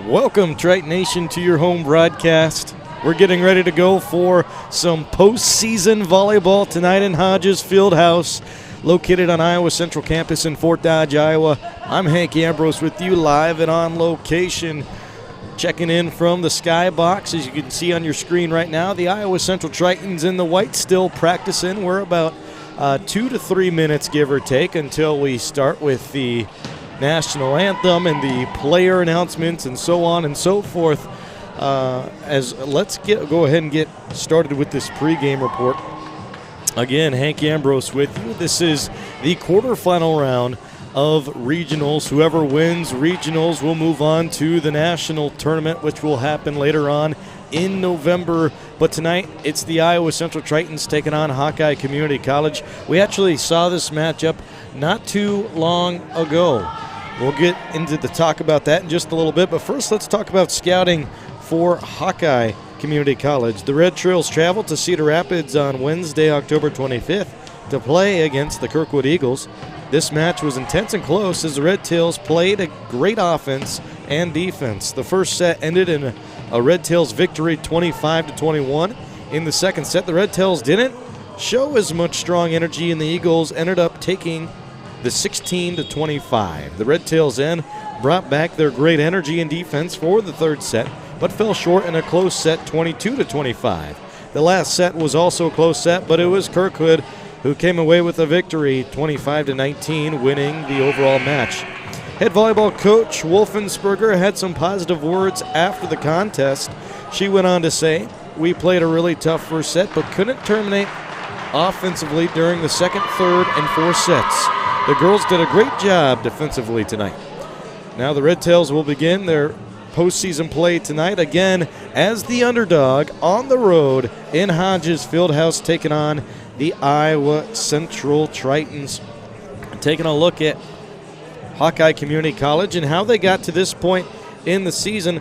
Welcome, Triton Nation, to your home broadcast. We're getting ready to go for some postseason volleyball tonight in Hodges Fieldhouse, located on Iowa Central Campus in Fort Dodge, Iowa. I'm Hank Ambrose with you live and on location. Checking in from the skybox, as you can see on your screen right now, the Iowa Central Tritons in the white still practicing. We're about 2 to 3 minutes, give or take, until we start with the national anthem and the player announcements and so on and so forth. Let's go ahead and get started with this pregame report. Again, Hank Ambrose with you. This is the quarterfinal round of regionals. Whoever wins regionals will move on to the national tournament, which will happen later on in November. But tonight, it's the Iowa Central Tritons taking on Hawkeye Community College. We actually saw this matchup not too long ago. We'll get into the talk about that in just a little bit, but first let's talk about scouting for Hawkeye Community College. The Red Trails traveled to Cedar Rapids on Wednesday, October 25th to play against the Kirkwood Eagles. This match was intense and close as the Red Tails played a great offense and defense. The first set ended in a Red Tails victory, 25-21. In the second set, the Red Tails didn't show as much strong energy, and the Eagles ended up taking the 16-25. The Red Tails then brought back their great energy and defense for the third set, but fell short in a close set, 22-25. The last set was also a close set, but it was Kirkwood who came away with a victory, 25-19, winning the overall match. Head volleyball coach Wolfensberger had some positive words after the contest. She went on to say, "We played a really tough first set, but couldn't terminate offensively during the second, third, and fourth sets. The girls did a great job defensively tonight." Now the Red Tails will begin their postseason play tonight, again as the underdog on the road in Hodges Fieldhouse, taking on the Iowa Central Tritons. Taking a look at Hawkeye Community College and how they got to this point in the season.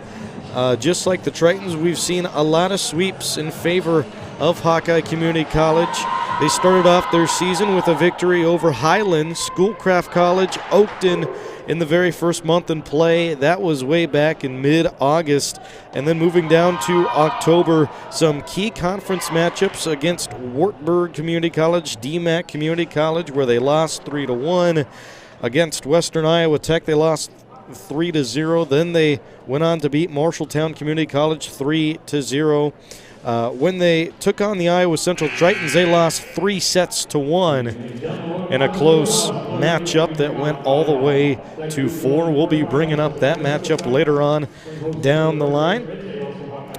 Just like the Tritons, we've seen a lot of sweeps in favor of Hawkeye Community College. They started off their season with a victory over Highland, Schoolcraft College, Oakton in the very first month in play. That was way back in mid-August. And then moving down to October, some key conference matchups against Wartburg Community College, DMAC Community College, where they lost 3-1. Against Western Iowa Tech, they lost 3-0. Then they went on to beat Marshalltown Community College 3-0. When they took on the Iowa Central Tritons, they lost 3-1 in a close matchup that went all the way to 4. We'll be bringing up that matchup later on down the line.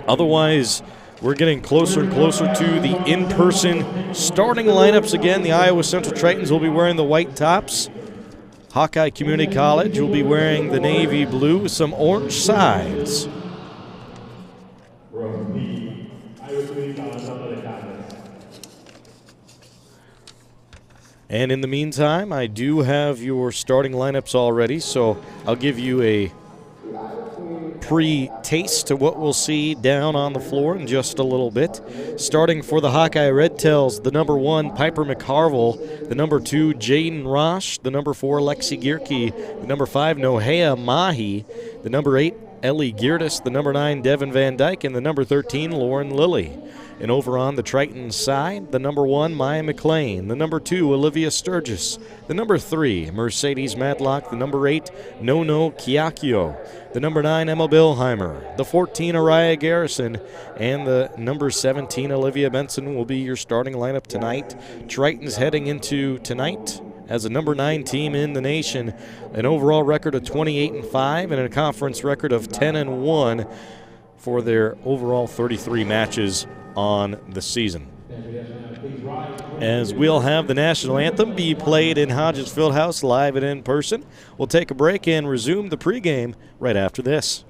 Otherwise, we're getting closer and closer to the in-person starting lineups again. The Iowa Central Tritons will be wearing the white tops. Hawkeye Community College will be wearing the navy blue with some orange sides. And in the meantime, I do have your starting lineups already, so I'll give you a pre-taste to what we'll see down on the floor in just a little bit. Starting for the Hawkeye Red Tails, the number 1, Piper McHarville, the number 2, Jaden Rosh, the number 4, Lexi Gierke, the number 5, Nohea Mahi, the number 8, Ellie Geertis, the number 9, Devin Van Dyke, and the number 13, Lauren Lilly. And over on the Triton side, the number 1, Maya McLean, the number 2, Olivia Sturgis, the number 3, Mercedes Madlock, the number 8, Nono Kiakio, the number 9, Emma Billheimer, the 14, Araya Garrison, and the number 17, Olivia Benson will be your starting lineup tonight. Tritons heading into tonight as a number 9 team in the nation, an overall record of 28-5 and a conference record of 10-1 for their overall 33 matches on the season. As we'll have the national anthem be played in Hodges Fieldhouse live and in person. We'll take a break and resume the pregame right after this.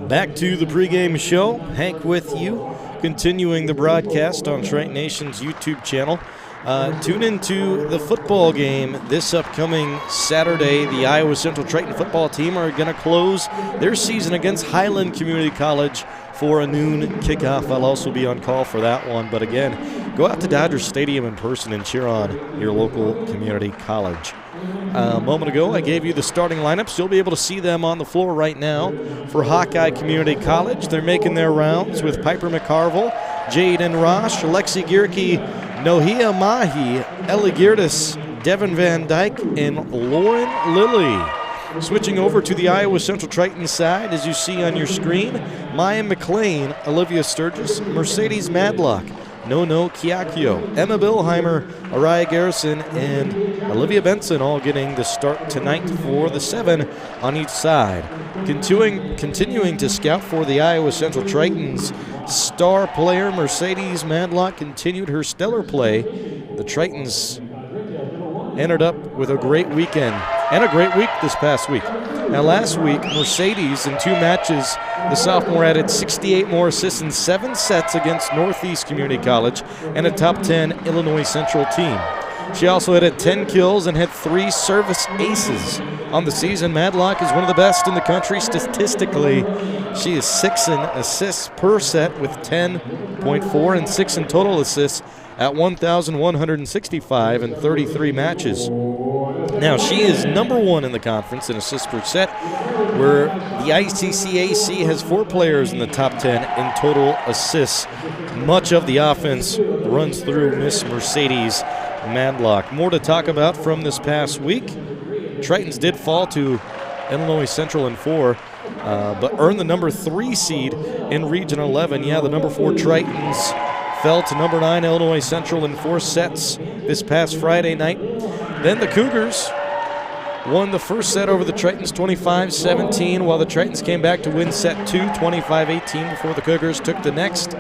Back to the pregame show. Hank with you, continuing the broadcast on Triton Nation's YouTube channel. Tune into the football game this upcoming Saturday. The Iowa Central Triton football team are going to close their season against Highland Community College for a noon kickoff. I'll also be on call for that one. But again, go out to Dodger Stadium in person and cheer on your local community college. A moment ago, I gave you the starting lineups. You'll be able to see them on the floor right now for Hawkeye Community College. They're making their rounds with Piper McCarville, Jaden Rosh, Alexi Gierke, Nohia Mahi, Ellie Geertis, Devin Van Dyke, and Lauren Lilly. Switching over to the Iowa Central Triton side, as you see on your screen, Maya McLean, Olivia Sturgis, Mercedes Madlock, Nono Kiakio, Emma Billheimer, Araya Garrison, and Olivia Benson all getting the start tonight for the 7 on each side. Continuing to scout for the Iowa Central Tritons, star player Mercedes Madlock continued her stellar play. The Tritons ended up with a great weekend and a great week this past week. Now last week, Mercedes in 2 matches, the sophomore added 68 more assists in 7 sets against Northeast Community College and a top 10 Illinois Central team. She also had 10 kills and had 3 service aces. On the season, Madlock is one of the best in the country statistically. She is 6 in assists per set with 10.4 and 6 in total assists at 1,165 in 33 matches. Now, she is number 1 in the conference in assists per set, where the ICCAC has 4 players in the top 10 in total assists. Much of the offense runs through Miss Mercedes Madlock. More to talk about from this past week. Tritons did fall to Illinois Central in 4, but earned the number 3 seed in Region 11. Yeah, the number 4 Tritons fell to number 9 Illinois Central in 4 sets this past Friday night. Then the Cougars won the first set over the Tritons 25-17, while the Tritons came back to win set 2 25-18 before the Cougars took the next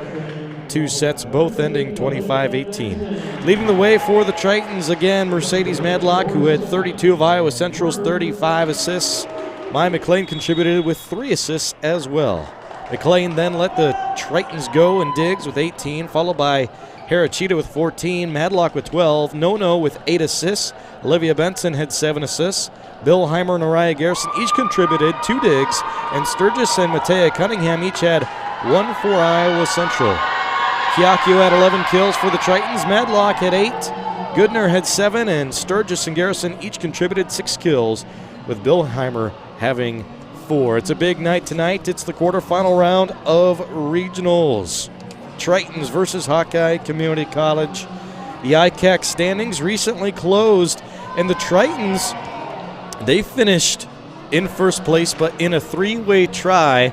2 sets, both ending 25-18. Leading the way for the Tritons, again, Mercedes Madlock, who had 32 of Iowa Central's 35 assists. Maya McLean contributed with 3 assists as well. McLean then let the Tritons go in digs with 18, followed by Harachita with 14, Madlock with 12, Nono with 8 assists, Olivia Benson had 7 assists, Bill Heimer and Araya Garrison each contributed 2 digs, and Sturgis and Matea Cunningham each had 1 for Iowa Central. Kiakio had 11 kills for the Tritons, Madlock had 8, Goodner had 7, and Sturgis and Garrison each contributed 6 kills, with Bill Heimer having 4. It's a big night tonight. It's the quarterfinal round of regionals. Tritons versus Hawkeye Community College. The ICAC standings recently closed, and the Tritons, they finished in first place, but in a 3-way try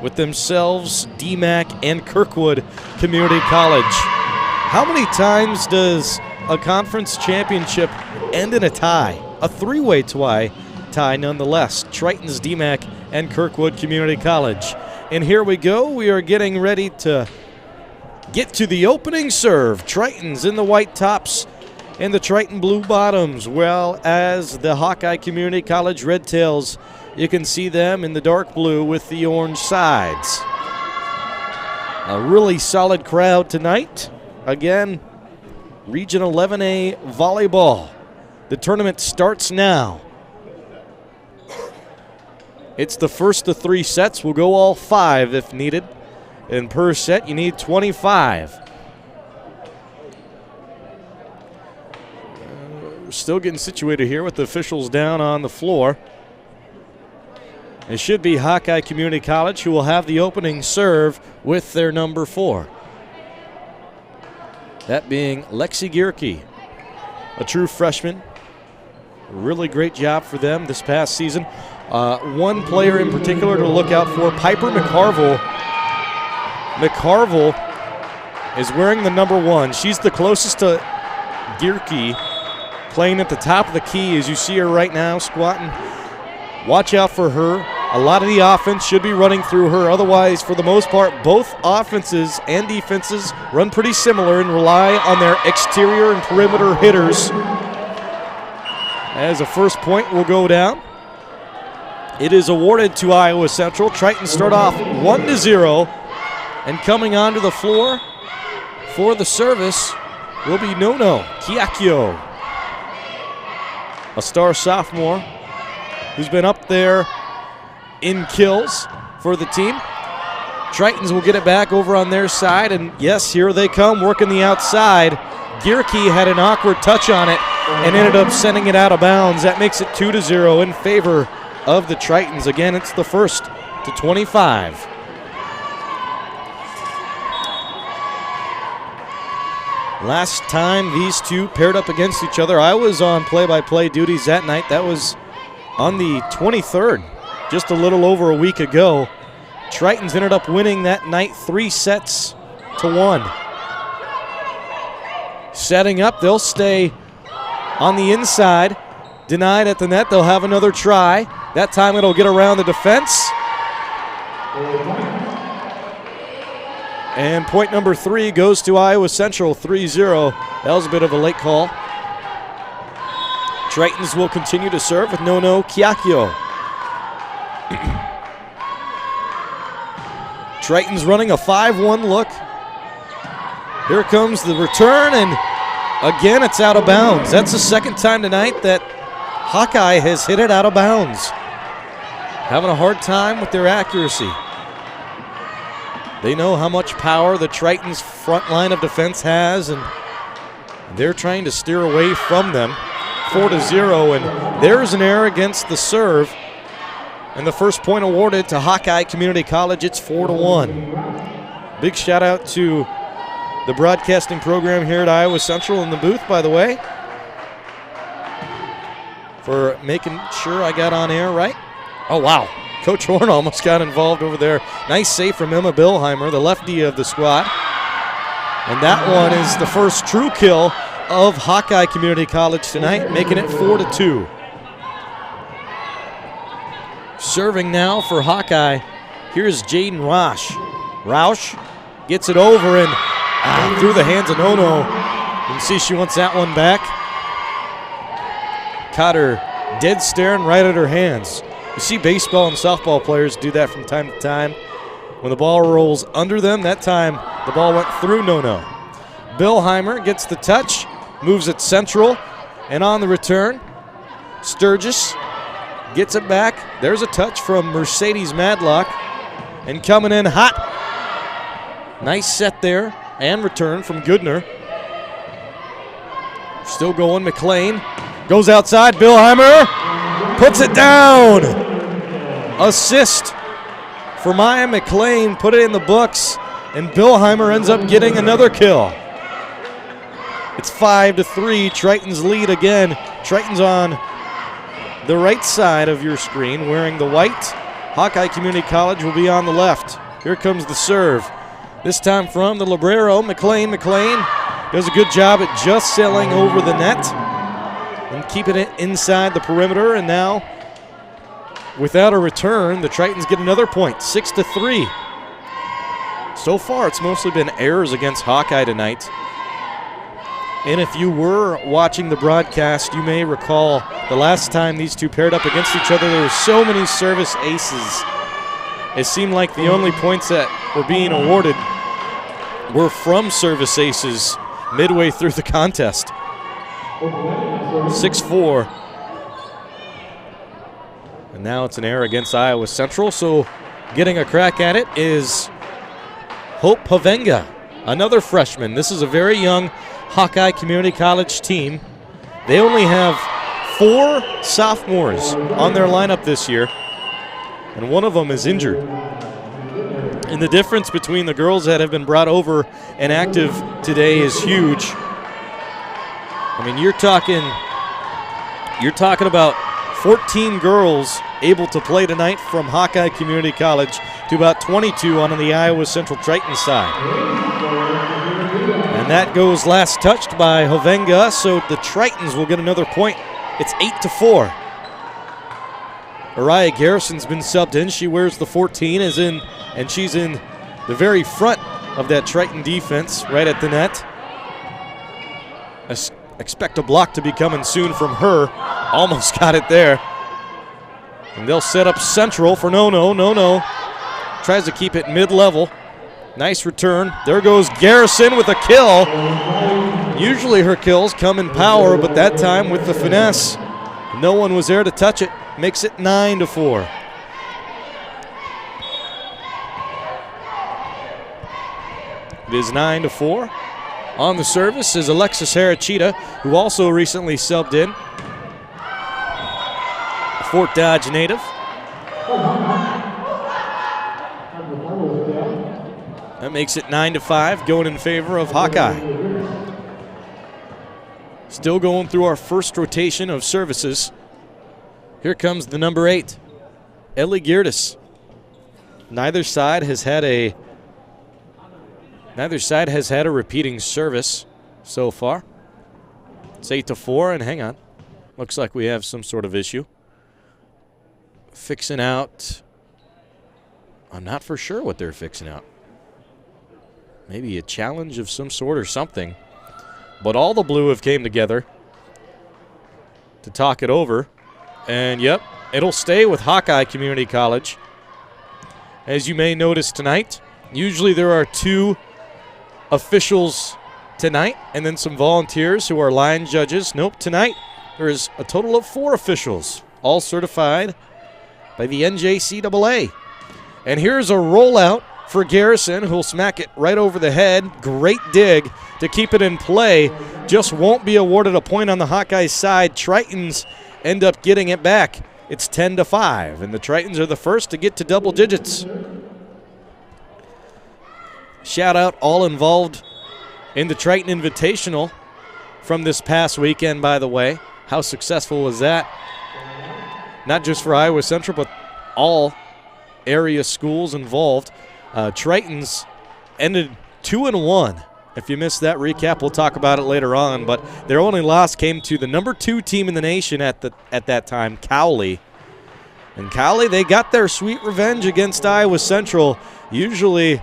with themselves, DMAC, and Kirkwood Community College. How many times does a conference championship end in a tie? A 3-way tie nonetheless. Tritons, DMAC, and Kirkwood Community College. And here we go. We are getting ready to get to the opening serve. Tritons in the white tops and the Triton blue bottoms, well as the Hawkeye Community College Red Tails. You can see them in the dark blue with the orange sides. A really solid crowd tonight. Again, Region 11A volleyball. The tournament starts now. It's the first of 3 sets. We'll go all 5 if needed. And per set, you need 25. Still getting situated here with the officials down on the floor. It should be Hawkeye Community College who will have the opening serve with their number 4. That being Lexi Gierke, a true freshman. Really great job for them this past season. One player in particular to look out for, Piper McCarville. McCarville is wearing the number 1. She's the closest to Gierke, playing at the top of the key as you see her right now squatting. Watch out for her. A lot of the offense should be running through her. Otherwise, for the most part, both offenses and defenses run pretty similar and rely on their exterior and perimeter hitters. As a first point will go down. It is awarded to Iowa Central. Tritons start off 1-0, and coming onto the floor for the service will be Nono Kiakio, a star sophomore who's been up there in kills for the team. Tritons will get it back over on their side, and yes, here they come, working the outside. Gierke had an awkward touch on it and ended up sending it out of bounds. That makes it 2-0 in favor of the Tritons. Again, it's the first to 25. Last time these two paired up against each other, I was on play-by-play duties that night. That was on the 23rd, just a little over a week ago. Tritons ended up winning that night 3-1. Setting up, they'll stay on the inside. Denied at the net, they'll have another try. That time it'll get around the defense. And point number 3 goes to Iowa Central, 3-0. That was a bit of a late call. Tritons will continue to serve with Nono Kiakio. Tritons running a 5-1 look. Here comes the return, and again it's out of bounds. That's the second time tonight that Hawkeye has hit it out of bounds. Having a hard time with their accuracy. They know how much power the Tritons' front line of defense has, and they're trying to steer away from them. 4-0, and there's an error against the serve. And the first point awarded to Hawkeye Community College. It's 4-1. Big shout out to the broadcasting program here at Iowa Central in the booth, by the way, for making sure I got on air right. Oh, wow. Coach Horn almost got involved over there. Nice save from Emma Billheimer, the lefty of the squad. And that one is the first true kill of Hawkeye Community College tonight, making it 4-2. Serving now for Hawkeye, here's Jaden Roush. Roush gets it over and through the hands of Nono. You can see she wants that one back. Caught her dead staring right at her hands. You see baseball and softball players do that from time to time. When the ball rolls under them, that time the ball went through Nono. Billheimer gets the touch, moves it central, and on the return, Sturgis gets it back. There's a touch from Mercedes Madlock, and coming in hot. Nice set there and return from Goodner. Still going, McLean goes outside. Billheimer puts it down. Assist for Maya McLean, put it in the books, and Billheimer ends up getting another kill. It's 5-3, Tritons lead again. Tritons on the right side of your screen wearing the white. Hawkeye Community College will be on the left. Here comes the serve. This time from the libero, McLean. McLean does a good job at just sailing over the net and keeping it inside the perimeter. And now, without a return, the Tritons get another point, 6-3. So far, it's mostly been errors against Hawkeye tonight. And if you were watching the broadcast, you may recall the last time these two paired up against each other, there were so many service aces. It seemed like the only points that were being awarded were from service aces midway through the contest. 6-4. And now it's an error against Iowa Central, so getting a crack at it is Hope Havenga, another freshman. This is a very young Hawkeye Community College team. They only have 4 sophomores on their lineup this year, and one of them is injured. And the difference between the girls that have been brought over and active today is huge. I mean, you're talking about 14 girls able to play tonight from Hawkeye Community College to about 22 on the Iowa Central Tritons side. And that goes last touched by Havenga, so the Tritons will get another point. It's 8-4. Ariah Garrison's been subbed in. She wears the 14, and she's in the very front of that Triton defense, right at the net. Expect a block to be coming soon from her. Almost got it there. And they'll set up Central for no. Tries to keep it mid-level. Nice return. There goes Garrison with a kill. Usually her kills come in power, but that time with the finesse. No one was there to touch it. Makes it 9-4. It is 9-4. On the service is Alexis Harachita, who also recently subbed in. A Fort Dodge native. That makes it 9-5, going in favor of Hawkeye. Still going through our first rotation of services. Here comes the number 8, Ellie Geerdes. Neither side has had a repeating service so far. It's 8-4, and hang on. Looks like we have some sort of issue. Fixing out. I'm not for sure what they're fixing out. Maybe a challenge of some sort or something. But all the blue have came together to talk it over. And, yep, it'll stay with Hawkeye Community College. As you may notice tonight, usually there are 2 officials tonight and then some volunteers who are line judges. Nope, tonight there is a total of 4 officials, all certified by the NJCAA. And here's a rollout for Garrison, who'll smack it right over the head. Great dig to keep it in play. Just won't be awarded a point on the Hawkeye side. Tritons end up getting it back. It's 10-5, and the Tritons are the first to get to double digits. Shout out all involved in the Triton Invitational from this past weekend, by the way. How successful was that? Not just for Iowa Central, but all area schools involved. Tritons ended 2-1. If you missed that recap, we'll talk about it later on. But their only loss came to the number 2 team in the nation at that time, Cowley. And Cowley, they got their sweet revenge against Iowa Central. Usually,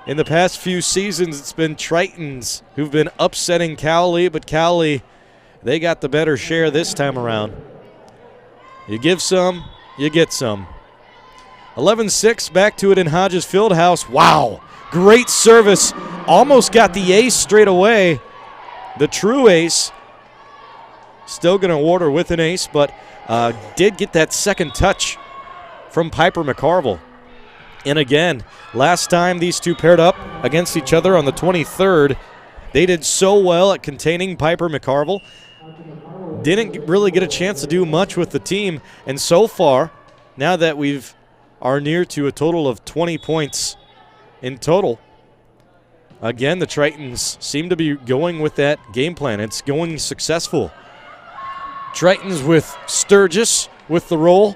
in the past few seasons, it's been Tritons who've been upsetting Cowley, but Cowley, they got the better share this time around. You give some, you get some. 11-6, back to it in Hodges Fieldhouse. Wow, great service. Almost got the ace straight away. The true ace. Still going to award her with an ace, but did get that second touch from Piper McCarville. And again, last time these two paired up against each other on the 23rd, they did so well at containing Piper McCarville. Didn't really get a chance to do much with the team. And so far, now that we've are near to a total of 20 points in total. Again, the Tritons seem to be going with that game plan. It's going successful. Tritons with Sturgis with the roll.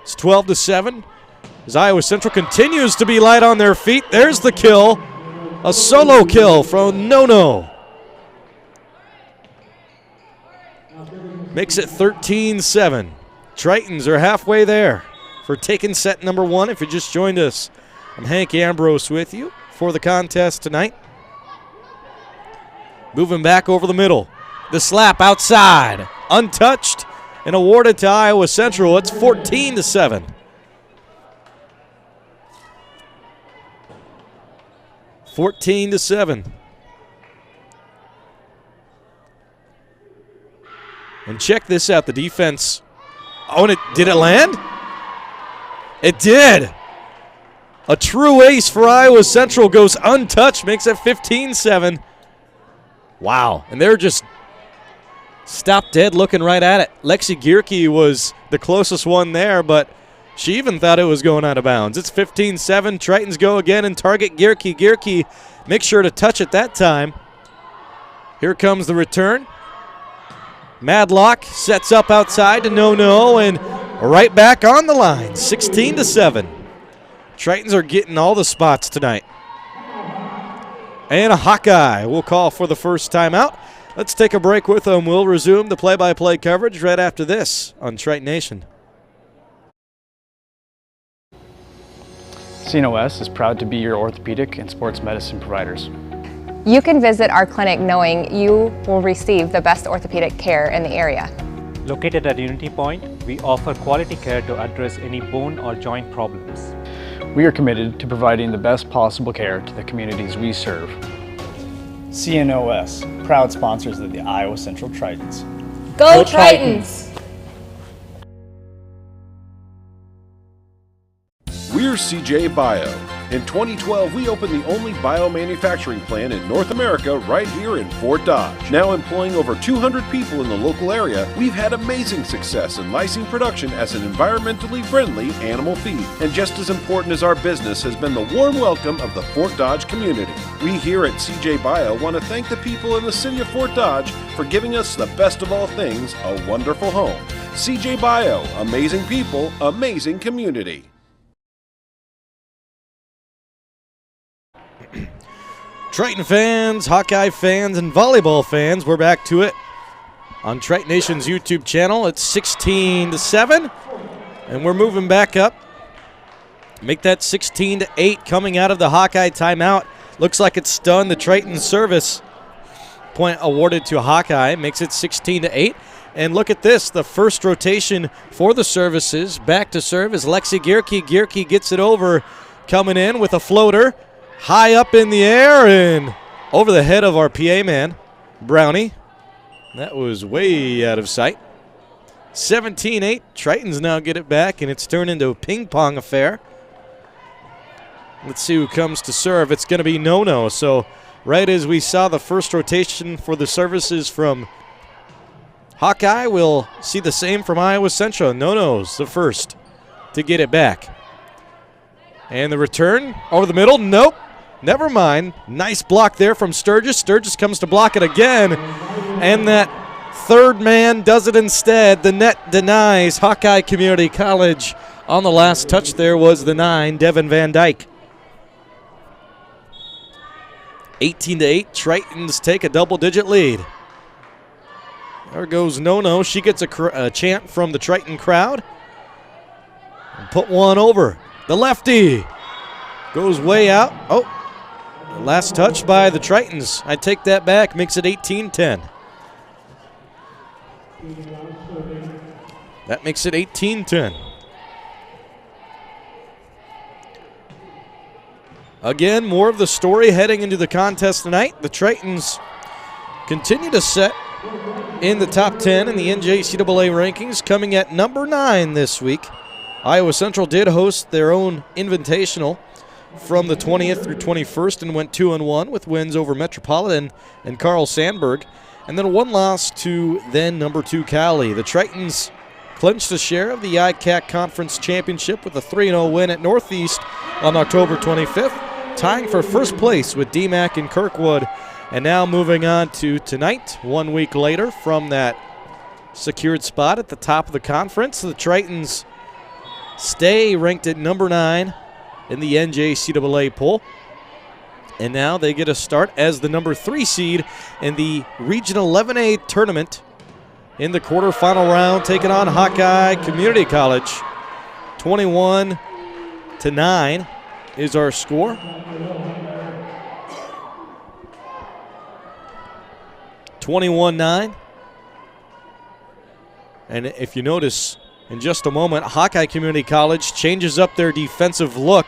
It's 12-7. As Iowa Central continues to be light on their feet. There's the kill. A solo kill from No. Makes it 13-7. Tritons are halfway there for taking set number 1. If you just joined us, I'm Hank Ambrose with you for the contest tonight. Moving back over the middle. The slap outside. Untouched and awarded to Iowa Central. It's 14-7. 14-7. And check this out, the defense. Oh, and did it land? It did. A true ace for Iowa Central goes untouched, makes it 15-7. Wow, and they're just stopped dead looking right at it. Lexi Gierke was the closest one there, but she even thought it was going out of bounds. It's 15-7. Tritons go again and target Gierke. Gierke makes sure to touch it that time. Here comes the return. Madlock sets up outside to No, and right back on the line, 16-7. Tritons are getting all the spots tonight. And a Hawkeye will call for the first timeout. Let's take a break with them. We'll resume the play-by-play coverage right after this on Triton Nation. CNOS is proud to be your orthopedic and sports medicine providers. You can visit our clinic knowing you will receive the best orthopedic care in the area. Located at Unity Point, we offer quality care to address any bone or joint problems. We are committed to providing the best possible care to the communities we serve. CNOS, proud sponsors of the Iowa Central Tritons. Go Tritons! We're CJ Bio. In 2012, we opened the only biomanufacturing plant in North America right here in Fort Dodge. Now employing over 200 people in the local area, we've had amazing success in lysine production as an environmentally friendly animal feed. And just as important as our business has been the warm welcome of the Fort Dodge community. We here at CJ Bio want to thank the people in the city of Fort Dodge for giving us the best of all things, a wonderful home. CJ Bio, amazing people, amazing community. Triton fans, Hawkeye fans, and volleyball fans, we're back to it on Triton Nation's YouTube channel. It's 16-7, and we're moving back up. Make that 16-8 coming out of the Hawkeye timeout. Looks like it's done. The Triton service point awarded to Hawkeye makes it 16-8. And look at this, the first rotation for the services. Back to serve is Lexi Gierke. Gierke gets it over, coming in with a floater. High up in the air and over the head of our PA man, Brownie. That was way out of sight. 17-8. Tritons now get it back, and it's turned into a ping-pong affair. Let's see who comes to serve. It's going to be No-No. So right as we saw the first rotation for the services from Hawkeye, we'll see the same from Iowa Central. No-No's the first to get it back. And the return over the middle. Nope. Never mind. Nice block there from Sturgis. Sturgis comes to block it again. And that third man does it instead. The net denies. Hawkeye Community College on the last touch there was the 9, Devin Van Dyke. 18-8. Tritons take a double-digit lead. There goes No-No. She gets a chant from the Triton crowd. And put one over. The lefty goes way out. Oh, last touch by the Tritons. I take that back. Makes it 18-10. That makes it 18-10. Again, more of the story heading into the contest tonight. The Tritons continue to set in the top 10 in the NJCAA rankings, coming at number 9 this week. Iowa Central did host their own invitational from the 20th through 21st and went 2-1 with wins over Metropolitan and Carl Sandburg, and then one loss to then number 2 Cali. The Tritons clinched a share of the ICAC Conference Championship with a 3-0 win at Northeast on October 25th, tying for first place with DMAC and Kirkwood. And now moving on to tonight, 1 week later from that secured spot at the top of the conference, the Tritons stay ranked at number 9 in the NJCAA poll. And now they get a start as the number 3 seed in the Regional 11A tournament in the quarterfinal round, taking on Hawkeye Community College. 21-9 is our score. 21-9. And if you notice, in just a moment, Hawkeye Community College changes up their defensive look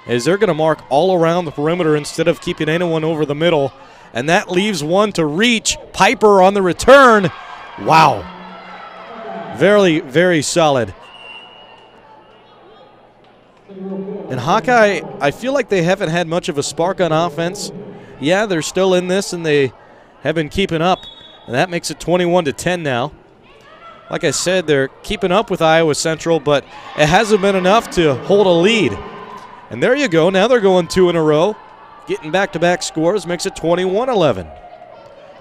as they're going to mark all around the perimeter instead of keeping anyone over the middle. And that leaves one to reach. Piper on the return. Wow. Very, very solid. And Hawkeye, I feel like they haven't had much of a spark on offense. Yeah, they're still in this, and they have been keeping up. And that makes it 21-10 now. Like I said, they're keeping up with Iowa Central, but it hasn't been enough to hold a lead. And there you go. Now they're going 2 in a row. Getting back-to-back scores makes it 21-11.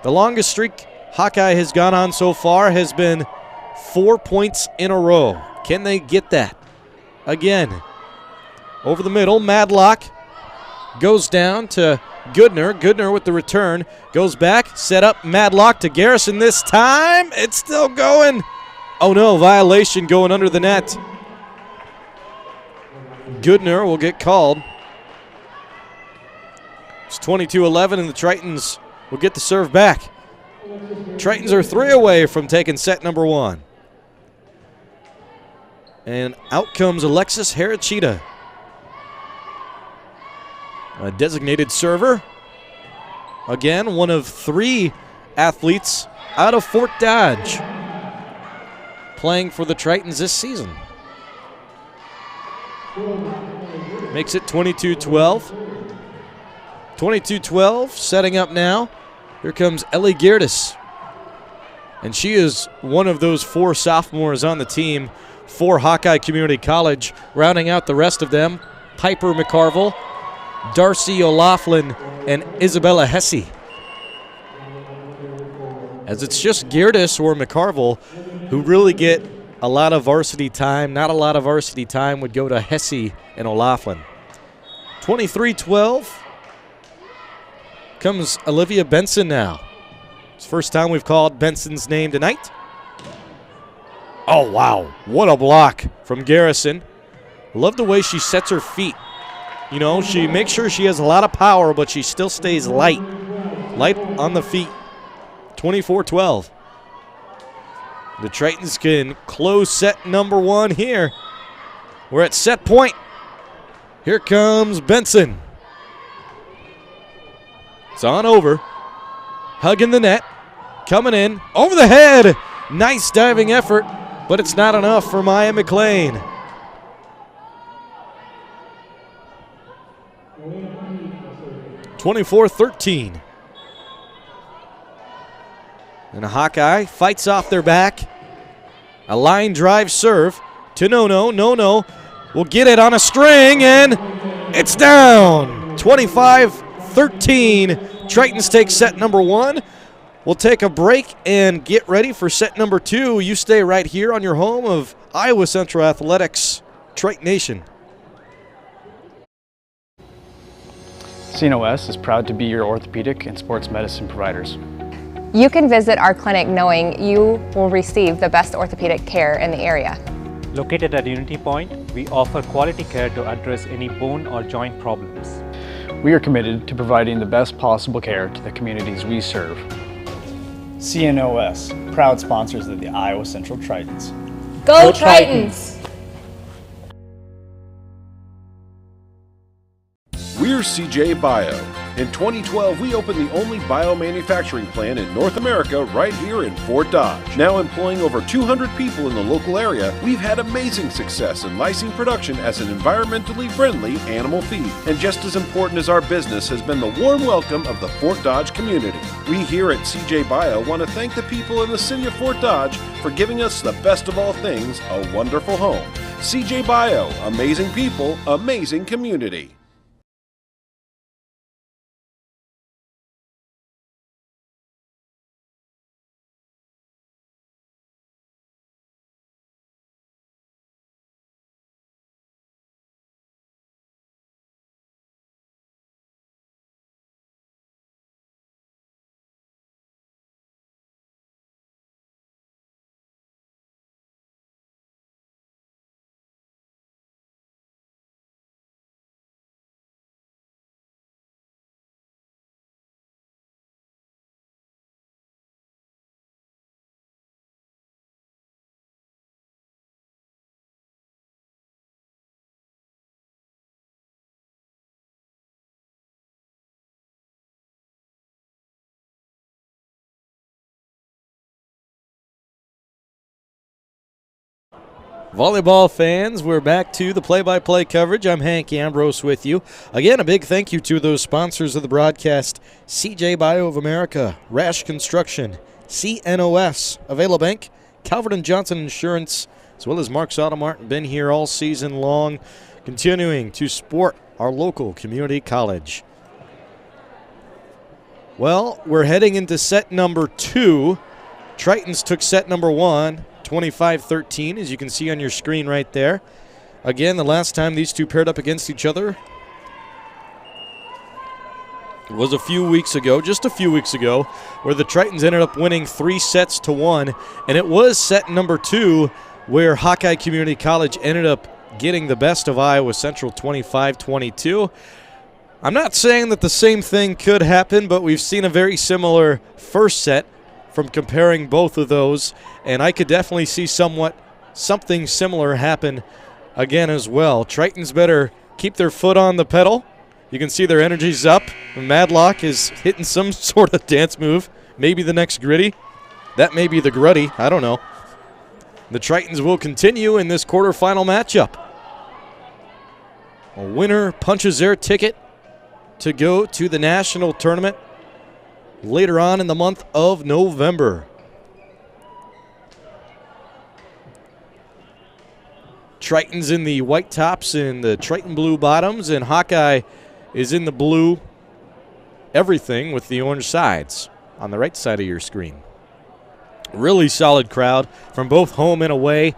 The longest streak Hawkeye has gone on so far has been 4 points in a row. Can they get that again? Over the middle, Madlock goes down to Goodner. Goodner with the return. Goes back, set up Madlock to Garrison this time. It's still going. Oh no, violation going under the net. Goodner will get called. It's 22-11 and the Tritons will get the serve back. Tritons are 3 away from taking set number 1. And out comes Alexis Harachita, a designated server. Again, one of 3 athletes out of Fort Dodge playing for the Tritons this season. Makes it 22-12. 22-12, setting up now. Here comes Ellie Geerdes. And she is one of those 4 sophomores on the team for Hawkeye Community College. Rounding out the rest of them, Piper McCarville, Darcy O'Laughlin, and Isabella Hesse. As it's just Geerdes or McCarville who really get a lot of varsity time. Not a lot of varsity time would go to Hesse and O'Laughlin. 23-12 comes Olivia Benson now. It's the first time we've called Benson's name tonight. Oh, wow. What a block from Garrison. Love the way she sets her feet. You know, she makes sure she has a lot of power, but she still stays light. Light on the feet. 24-12. The Tritons can close set number 1 here. We're at set point. Here comes Benson. It's on over. Hugging the net. Coming in. Over the head. Nice diving effort, but it's not enough for Maya McLean. (24-13). And a Hawkeye fights off their back. A line drive serve to No. No will get it on a string, and it's down. 25-13. Tritons take set number 1. We'll take a break and get ready for set number 2. You stay right here on your home of Iowa Central Athletics, Triton Nation. CNOS is proud to be your orthopedic and sports medicine providers. You can visit our clinic knowing you will receive the best orthopedic care in the area. Located at Unity Point, we offer quality care to address any bone or joint problems. We are committed to providing the best possible care to the communities we serve. CNOS, proud sponsors of the Iowa Central Tritons. Go Tritons! We're CJ Bio. In 2012, we opened the only biomanufacturing plant in North America right here in Fort Dodge. Now employing over 200 people in the local area, we've had amazing success in lysine production as an environmentally friendly animal feed. And just as important as our business has been the warm welcome of the Fort Dodge community. We here at CJ Bio want to thank the people in the city of Fort Dodge for giving us the best of all things, a wonderful home. CJ Bio, amazing people, amazing community. Volleyball fans, we're back to the play-by-play coverage. I'm Hank Ambrose with you. Again, a big thank you to those sponsors of the broadcast: CJ Bio of America, Rash Construction, CNOS, Availabank, Calvert & Johnson Insurance, as well as Mark's Auto Mart. Been here all season long, continuing to support our local community college. Well, we're heading into set number 2. Tritons took set number 1. 25-13, as you can see on your screen right there. Again, the last time these two paired up against each other was a few weeks ago, just a few weeks ago, where the Tritons ended up winning 3-1, and it was set number 2 where Hawkeye Community College ended up getting the best of Iowa Central 25-22. I'm not saying that the same thing could happen, but we've seen a very similar first set from comparing both of those, and I could definitely see something similar happen again as well. Tritons better keep their foot on the pedal. You can see their energy's up. Madlock is hitting some sort of dance move. Maybe the next gritty. That may be the gruddy. I don't know. The Tritons will continue in this quarterfinal matchup. A winner punches their ticket to go to the national tournament later on in the month of November. Tritons in the white tops and the Triton blue bottoms, and Hawkeye is in the blue everything with the orange sides on the right side of your screen. Really solid crowd from both home and away.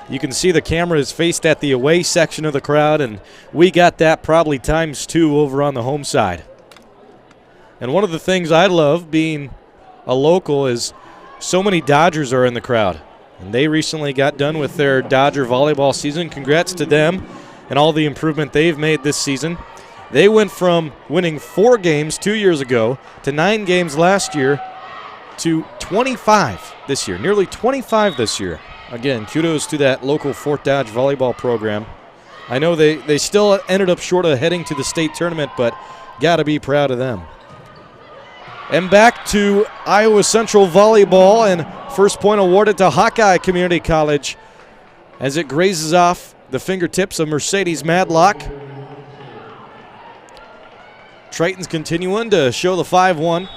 You can see the camera is faced at the away section of the crowd, and we got that probably ×2 over on the home side. And one of the things I love being a local is so many Dodgers are in the crowd. And they recently got done with their Dodger volleyball season. Congrats to them and all the improvement they've made this season. They went from winning 4 games 2 years ago to 9 games last year to 25 this year, nearly 25 this year. Again, kudos to that local Fort Dodge volleyball program. I know they still ended up short of heading to the state tournament, but got to be proud of them. And back to Iowa Central volleyball, and first point awarded to Hawkeye Community College as it grazes off the fingertips of Mercedes Madlock. Tritons continuing to show the 5-1.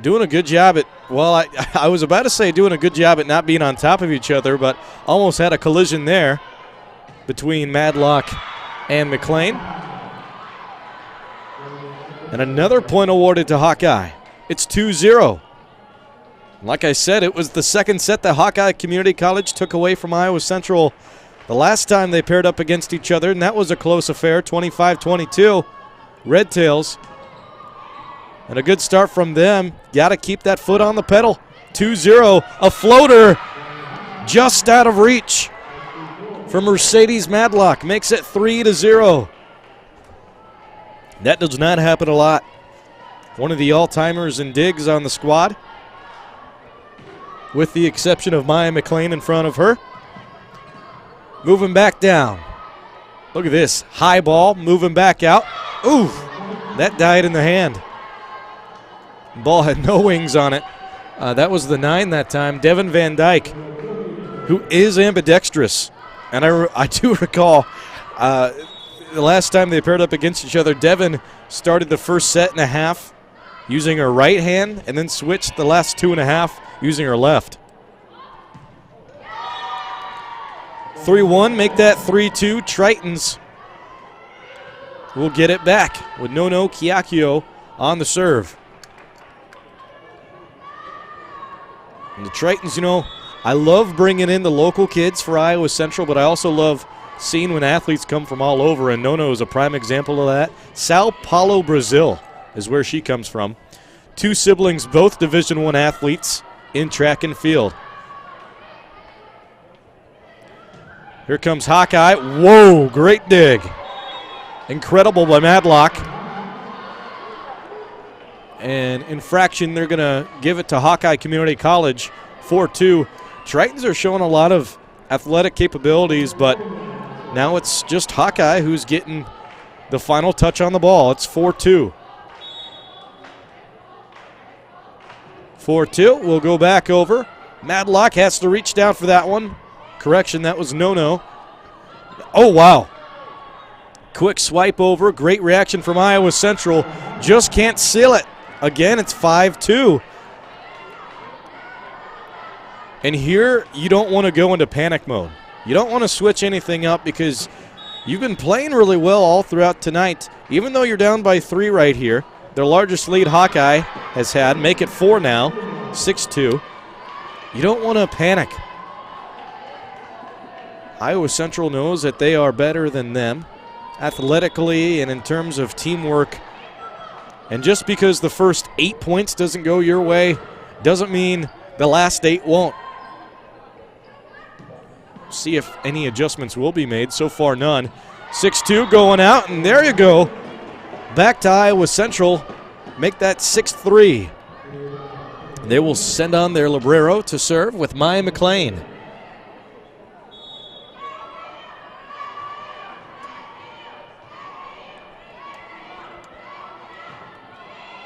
Doing a good job at, well, I was about to say doing a good job at not being on top of each other, but almost had a collision there between Madlock and McLean. And another point awarded to Hawkeye. It's 2-0. Like I said, it was the second set that Hawkeye Community College took away from Iowa Central the last time they paired up against each other, and that was a close affair, 25-22. Red Tails. And a good start from them. Got to keep that foot on the pedal. 2-0. A floater just out of reach for Mercedes Madlock. Makes it 3-0. That does not happen a lot. One of the all-timers in digs on the squad, with the exception of Maya McLean in front of her. Moving back down. Look at this. High ball moving back out. Ooh, that died in the hand. Ball had no wings on it. That was the 9 that time. Devin Van Dyke, who is ambidextrous. And I do recall the last time they paired up against each other, Devin started the first set and a half using her right hand and then switched the last 2.5 using her left. 3-1, make that 3-2. Tritons will get it back with Nono Kiakio on the serve. And the Tritons, you know, I love bringing in the local kids for Iowa Central, but I also love seeing when athletes come from all over, and Nono is a prime example of that. Sao Paulo, Brazil is where she comes from. 2 siblings, both Division I athletes in track and field. Here comes Hawkeye. Whoa, great dig. Incredible by Madlock. And infraction, they're going to give it to Hawkeye Community College, 4-2. Tritons are showing a lot of athletic capabilities, but now it's just Hawkeye who's getting the final touch on the ball. It's 4-2. 4-2. We'll go back over. Madlock has to reach down for that one. Correction, that was no-no. Oh, wow. Quick swipe over. Great reaction from Iowa Central. Just can't seal it. Again, it's 5-2. And here, you don't want to go into panic mode. You don't want to switch anything up because you've been playing really well all throughout tonight. Even though you're down by 3 right here, their largest lead Hawkeye has had. Make it 4 now, 6-2. You don't want to panic. Iowa Central knows that they are better than them athletically and in terms of teamwork. And just because the first 8 points doesn't go your way doesn't mean the last 8 won't. See if any adjustments will be made. So far, none. 6-2 going out, and there you go. back to Iowa Central. Make that 6-3. They will send on their libero to serve with Maya McLean.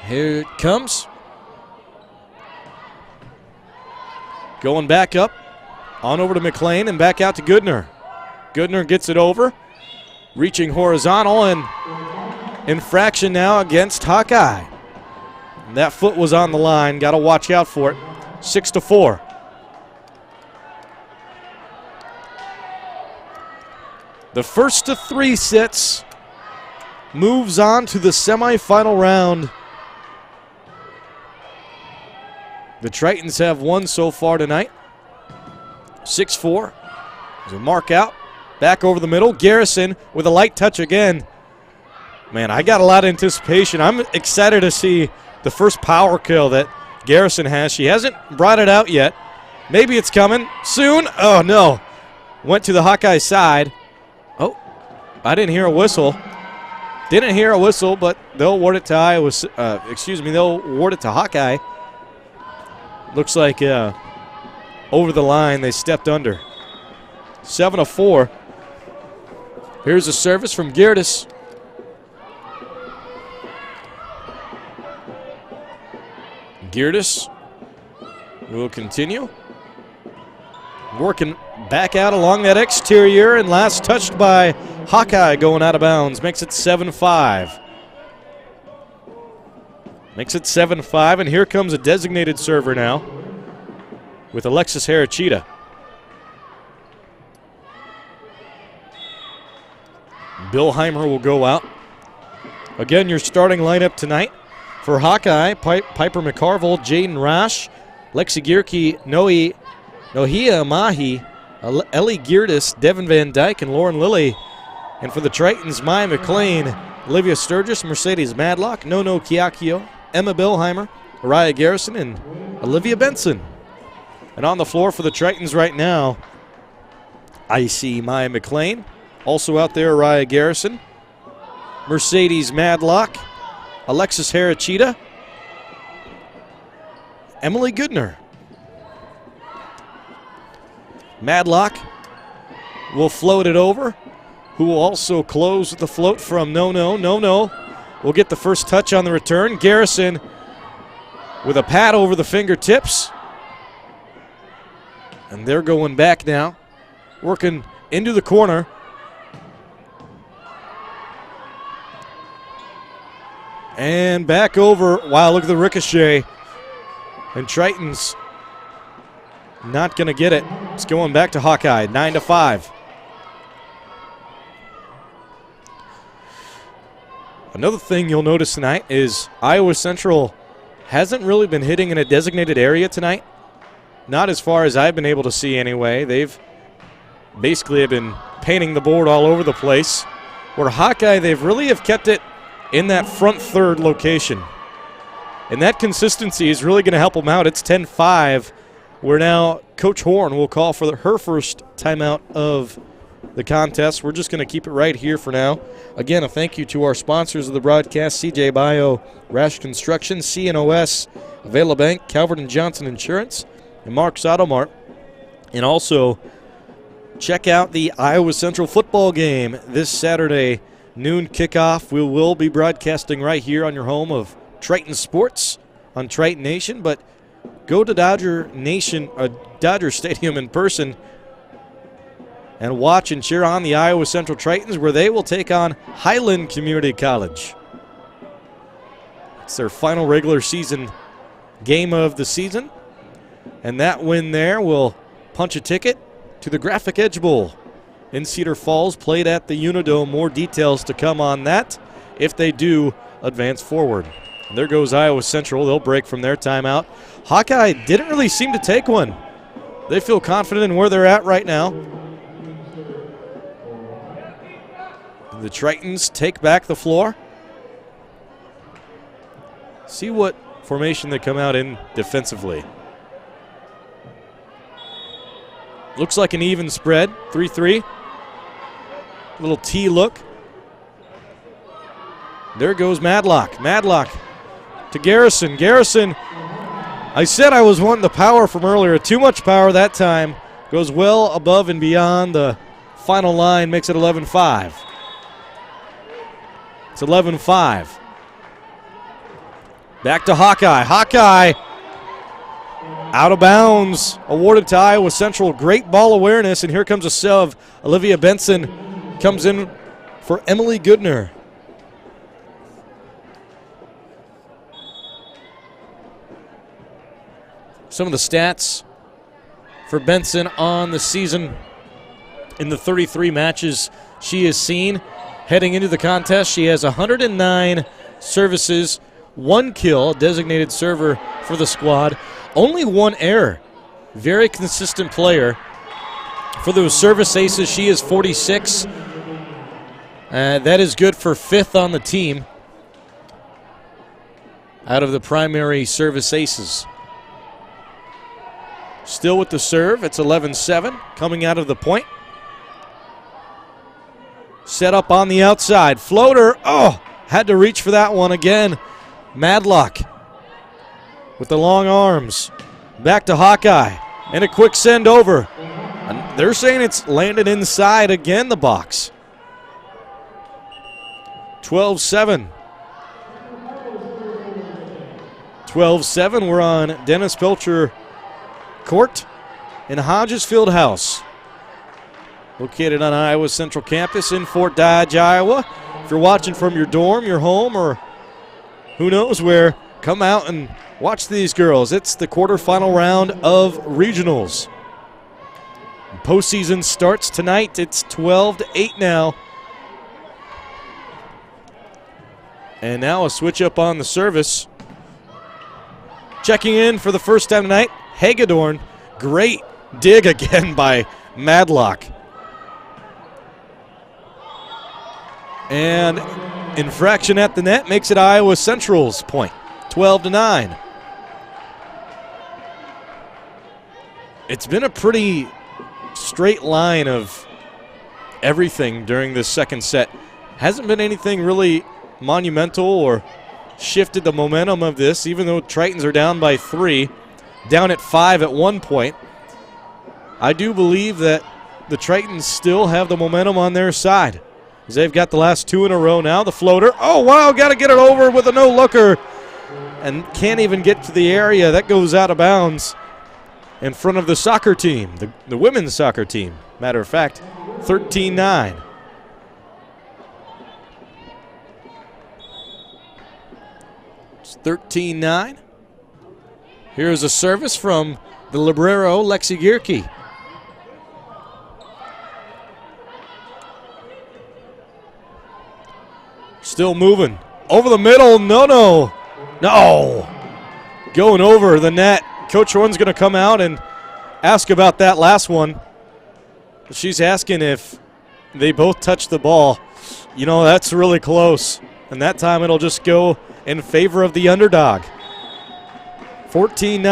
Here it comes. Going back up, on over to McLean and back out to Goodner. Goodner gets it over, reaching horizontal, and infraction now against Hawkeye. And that foot was on the line, got to watch out for it. 6-4. The first of 3 sets moves on to the semifinal round. The Tritons have won so far tonight. 6-4. There's a mark out. Back over the middle. Garrison with a light touch again. Man, I got a lot of anticipation. I'm excited to see the first power kill that Garrison has. She hasn't brought it out yet. Maybe it's coming soon. Oh, no. Went to the Hawkeye side. Oh, I didn't hear a whistle. Didn't hear a whistle, but they'll award it to they'll award it to Hawkeye. Looks like over the line they stepped under. 7-4. Here's a service from Geerdes. Geerdes will continue. Working back out along that exterior, and last touched by Hawkeye going out of bounds. Makes it 7-5. Makes it 7-5, and here comes a designated server now with Alexis Harachita. Bill Heimer will go out. Again, your starting lineup tonight for Hawkeye: Piper McCarville, Jaden Rash, Lexi Gierke, Nohia Mahi, Ellie Geerdes, Devin Van Dyke, and Lauren Lilly. And for the Tritons, Maya McLean, Olivia Sturgis, Mercedes Madlock, Nono Kiakio, Emma Billheimer, Araya Garrison, and Olivia Benson. And on the floor for the Tritons right now, I see Maya McLean. Also out there, Araya Garrison, Mercedes Madlock, Alexis Harachita, Emily Goodner. Madlock will float it over, who will also close with the float from No-No. No-No will get the first touch on the return. Garrison with a pad over the fingertips. And they're going back now, working into the corner. And back over. Wow, look at the ricochet. And Tritons not going to get it. It's going back to Hawkeye, 9-5. Another thing you'll notice tonight is Iowa Central hasn't really been hitting in a designated area tonight. Not as far as I've been able to see anyway. They've basically been painting the board all over the place. Where Hawkeye, they've really have kept it in that front third location. And that consistency is really going to help them out. It's 10-5, where now Coach Horn will call for her first timeout of the contest. We're just going to keep it right here for now. Again, a thank you to our sponsors of the broadcast: CJ Bio, Rash Construction, CNOS, Avela Bank, Calvert & Johnson Insurance, and Mark's Auto Mart. And also, check out the Iowa Central football game this Saturday, noon kickoff. We will be broadcasting right here on your home of Triton Sports on Triton Nation, but go to Dodger Stadium in person and watch and cheer on the Iowa Central Tritons, where they will take on Highland Community College. It's their final regular season game of the season, and that win there will punch a ticket to the Graphic Edge Bowl in Cedar Falls, played at the Unidome. More details to come on that if they do advance forward. And there goes Iowa Central. They'll break from their timeout. Hawkeye didn't really seem to take one. They feel confident in where they're at right now. The Tritons take back the floor. See what formation they come out in defensively. Looks like an even spread, 3-3. Little T look. There goes Madlock. Madlock to Garrison. Garrison, I said I was wanting the power from earlier. Too much power that time. Goes well above and beyond the final line, makes it 11-5. It's 11-5. Back to Hawkeye. Hawkeye out of bounds, awarded to Iowa Central. Great ball awareness, and here comes a serve. Olivia Benson comes in for Emily Goodner. Some of the stats for Benson on the season in the 33 matches she has seen. Heading into the contest, she has 109 services, 1 kill, designated server for the squad. Only 1 error. Very consistent player. For those service aces, she is 46. That is good for 5th on the team out of the primary service aces. Still with the serve, it's 11-7 coming out of the point. Set up on the outside. Floater, had to reach for that one again. Madlock with the long arms. Back to Hawkeye. And a quick send over. And they're saying it's landed inside again, the box. 12-7. 12-7. We're on Dennis Pilcher Court in Hodges Field House. Located on Iowa Central Campus in Fort Dodge, Iowa. If you're watching from your dorm, your home, or who knows where, come out and watch these girls. It's the quarterfinal round of regionals. Postseason starts tonight. It's 12-8 now. And now a switch up on the service. Checking in for the first time tonight, Hagedorn. Great dig again by Madlock. And infraction at the net makes it Iowa Central's point, 12-9. It's been a pretty straight line of everything during this second set. Hasn't been anything really monumental or shifted the momentum of this, even though Tritons are down by 3, down at 5 at one point. I do believe that the Tritons still have the momentum on their side. They've got the last 2 in a row now. The floater. Oh, wow, got to get it over with a no-looker. And can't even get to the area. That goes out of bounds in front of the soccer team, the women's soccer team. Matter of fact, 13-9. It's 13-9. Here's a service from the libero, Lexi Gierke. Still moving. Over the middle. No. Going over the net. Coach Horn's going to come out and ask about that last one. She's asking if they both touched the ball. You know, that's really close. And that time it'll just go in favor of the underdog. 14-9.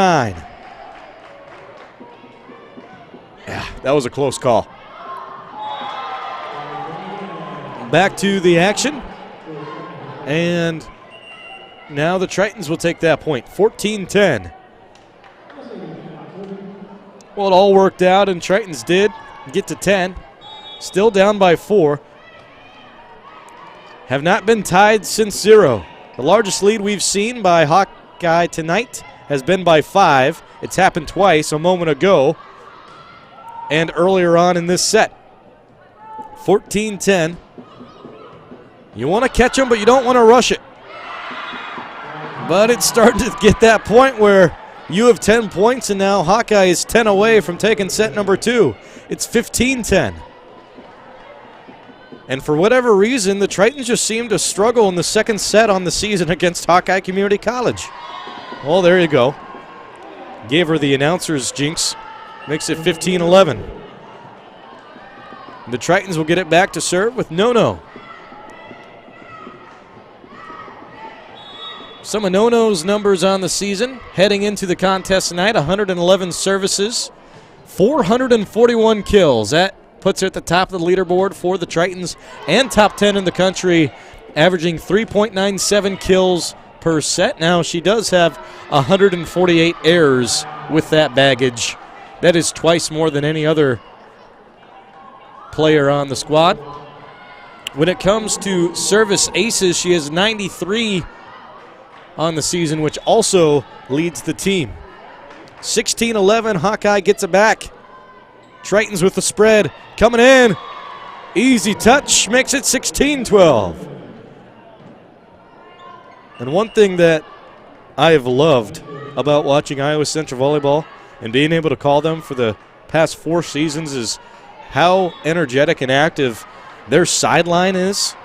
Yeah, that was a close call. Back to the action. And now the Tritons will take that point, 14-10. Well, it all worked out, and Tritons did get to 10. Still down by 4. Have not been tied since 0. The largest lead we've seen by Hawkeye tonight has been by 5. It's happened twice, a moment ago and earlier on in this set. 14-10. You want to catch them, but you don't want to rush it. But it's starting to get that point where you have 10 points, and now Hawkeye is 10 away from taking set number 2. It's 15-10. And for whatever reason, the Tritons just seem to struggle in the second set on the season against Hawkeye Community College. Well, there you go. Gave her the announcer's jinx. Makes it 15-11. The Tritons will get it back to serve with No-No. Some of No-No's numbers on the season heading into the contest tonight: 111 services, 441 kills. That puts her at the top of the leaderboard for the Tritons and top 10 in the country averaging 3.97 kills per set. Now, she does have 148 errors with that baggage. That is twice more than any other player on the squad. When it comes to service aces, she has 93 on the season, which also leads the team. 16-11, Hawkeye gets it back. Tritons with the spread, coming in. Easy touch, makes it 16-12. And one thing that I have loved about watching Iowa Central Volleyball and being able to call them for the past 4 seasons is how energetic and active their sideline is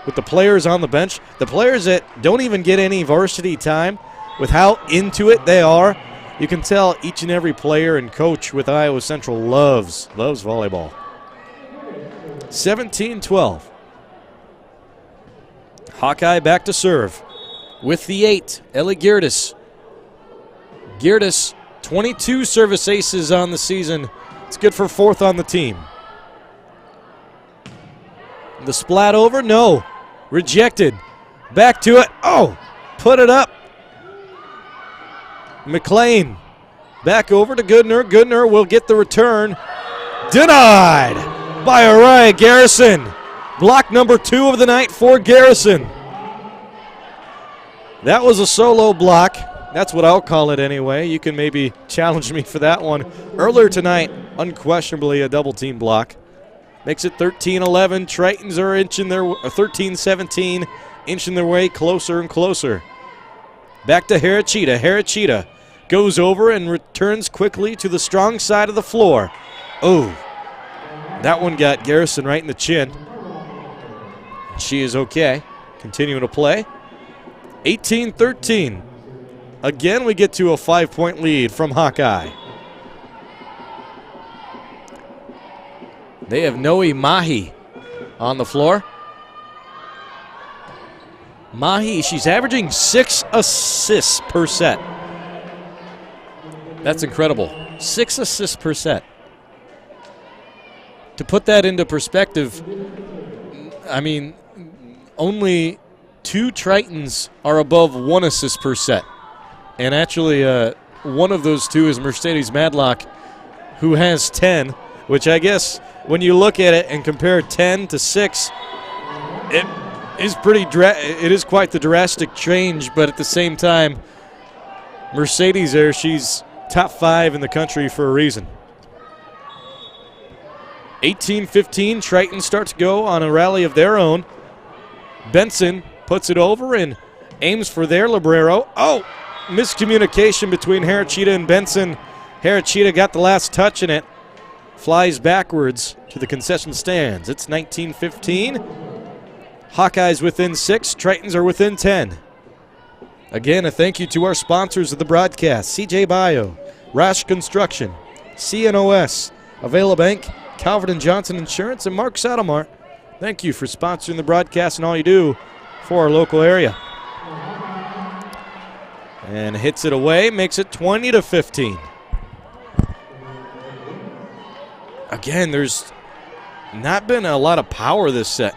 with the players on the bench. The players that don't even get any varsity time, with how into it they are, you can tell each and every player and coach with Iowa Central loves volleyball. 17-12. Hawkeye back to serve with the 8, Ellie Geerdes. Geerdes, 22 service aces on the season. It's good for 4th on the team. The splat over, no. Rejected. Back to it. Oh, put it up. McLean back over to Goodner. Goodner will get the return. Denied by Araya Garrison. Block number 2 of the night for Garrison. That was a solo block. That's what I'll call it anyway. You can maybe challenge me for that one. Earlier tonight, unquestionably a double team block. Makes it 13-11. Tritons are inching their 13-17, inching their way closer and closer. Back to Herachita. Herachita goes over and returns quickly to the strong side of the floor. Oh, that one got Garrison right in the chin. She is okay. Continuing to play. 18-13. Again, we get to a 5-point lead from Hawkeye. They have Noe Mahi on the floor. Mahi, she's averaging 6 assists per set. That's incredible. 6 assists per set. To put that into perspective, I mean, only 2 Tritons are above 1 assist per set. And actually, one of those 2 is Mercedes Madlock, who has 10, which I guess when you look at it and compare 10 to 6, it is quite the drastic change, but at the same time, Mercedes there, she's top 5 in the country for a reason. 18-15, Tritons start to go on a rally of their own. Benson puts it over and aims for their librero. Oh, miscommunication between Herachita and Benson. Herachita got the last touch and it flies backwards to the concession stands. It's 19-15. Hawkeyes within 6. Tritons are within 10. Again, a thank you to our sponsors of the broadcast: CJ Bio, Rash Construction, CNOS, Avela Bank, Calvert & Johnson Insurance, and Mark Saddlemart. Thank you for sponsoring the broadcast and all you do for our local area. And hits it away, makes it 20-15. Again, there's not been a lot of power this set.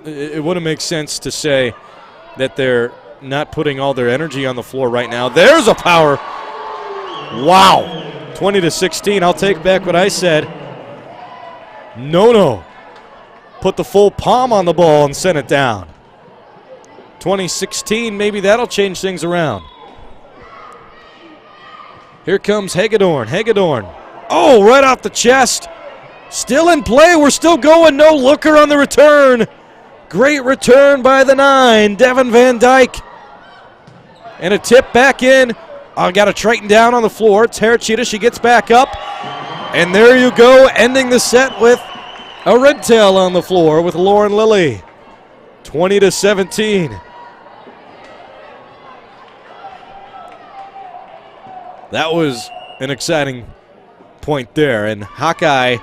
It wouldn't make sense to say that they're not putting all their energy on the floor right now. There's a power. Wow. 20-16. I'll take back what I said. No. Put the full palm on the ball and sent it down. 20-16, maybe that'll change things around. Here comes Hagedorn. Hagedorn. Oh, right off the chest. Still in play. We're still going. No looker on the return. Great return by the 9, Devin Van Dyke. And a tip back in. Got a Triton down on the floor. It's Herachita. She gets back up. And there you go, ending the set with a red tail on the floor with Lauren Lilly. 20-17. That was an exciting point there. And Hawkeye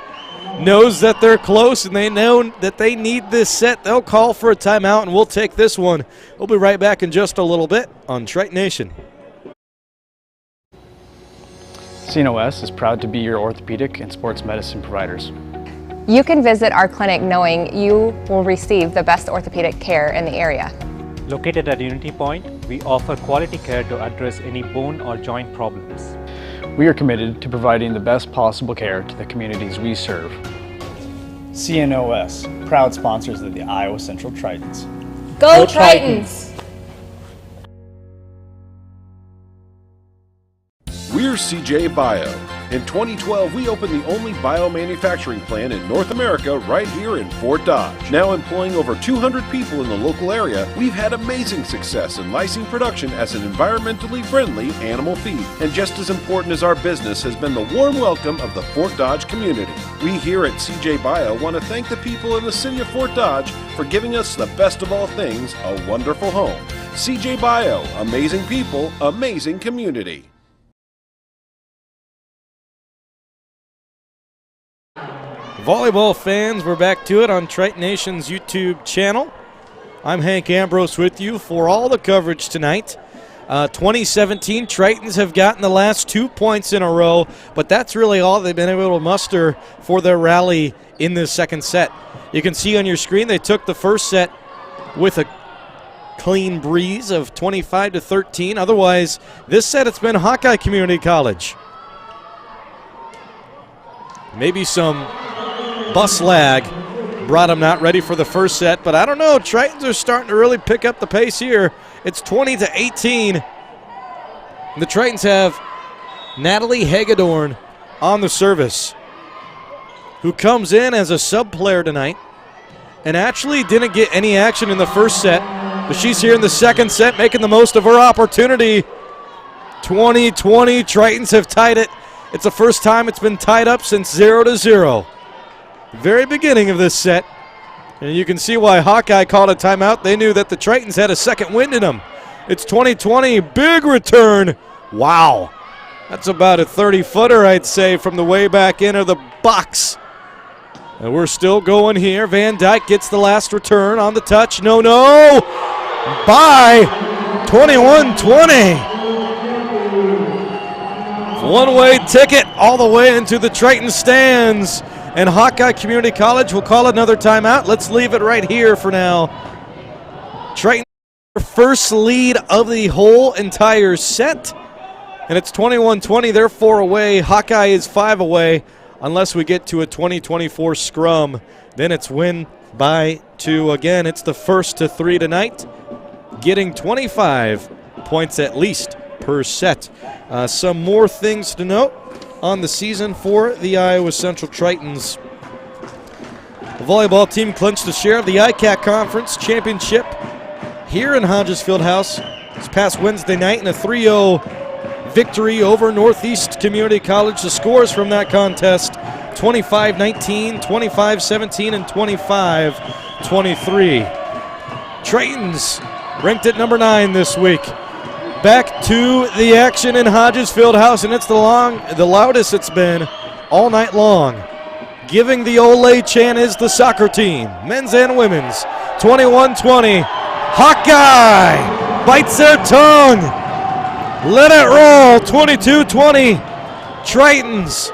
knows that they're close and they know that they need this set. They'll call for a timeout and we'll take this one. We'll be right back in just a little bit on Triton Nation. CNOS is proud to be your orthopedic and sports medicine providers. You can visit our clinic knowing you will receive the best orthopedic care in the area. Located at Unity Point, we offer quality care to address any bone or joint problems. We are committed to providing the best possible care to the communities we serve. CNOS, proud sponsors of the Iowa Central Tritons. Go Tritons! We're CJ Bio. In 2012, we opened the only biomanufacturing plant in North America right here in Fort Dodge. Now employing over 200 people in the local area, we've had amazing success in licensing production as an environmentally friendly animal feed. And just as important as our business has been the warm welcome of the Fort Dodge community. We here at CJ Bio want to thank the people in the city of Fort Dodge for giving us the best of all things, a wonderful home. CJ Bio, amazing people, amazing community. Volleyball fans, we're back to it on Triton Nation's YouTube channel. I'm Hank Ambrose with you for all the coverage tonight. 2017 Tritons have gotten the last 2 points in a row, but that's really all they've been able to muster for their rally in this second set. You can see on your screen they took the first set with a clean breeze of 25-13. Otherwise, this set it's been Hawkeye Community College. Maybe some bus lag brought them not ready for the first set, but I don't know. Tritons are starting to really pick up the pace here. It's 20-18. The Tritons have Natalie Hagedorn on the service, who comes in as a sub player tonight and actually didn't get any action in the first set, but she's here in the second set making the most of her opportunity. 20-20, Tritons have tied it. It's the first time it's been tied up since 0-0. Very beginning of this set. And you can see why Hawkeye called a timeout. They knew that the Tritons had a second wind in them. It's 20-20, big return. Wow. That's about a 30-footer, I'd say, from the way back into the box. And we're still going here. Van Dyke gets the last return on the touch. No. By 21-20. One-way ticket all the way into the Triton stands. And Hawkeye Community College will call another timeout. Let's leave it right here for now. Triton first lead of the whole entire set. And it's 21-20. They're 4 away. Hawkeye is 5 away. Unless we get to a 20-24 scrum, then it's win by 2. Again, it's the first to 3 tonight, getting 25 points at least per set. Some more things to note on the season for the Iowa Central Tritons. The volleyball team clinched a share of the ICAC Conference Championship here in Hodges Fieldhouse this past Wednesday night in a 3-0 victory over Northeast Community College. The scores from that contest, 25-19, 25-17, and 25-23. Tritons ranked at number 9 this week. Back to the action in Hodges Fieldhouse, and it's the loudest it's been all night long. Giving the Ole chant is the soccer team, men's and women's. 21-20. Hawkeye bites their tongue. Let it roll. 22-20. Tritons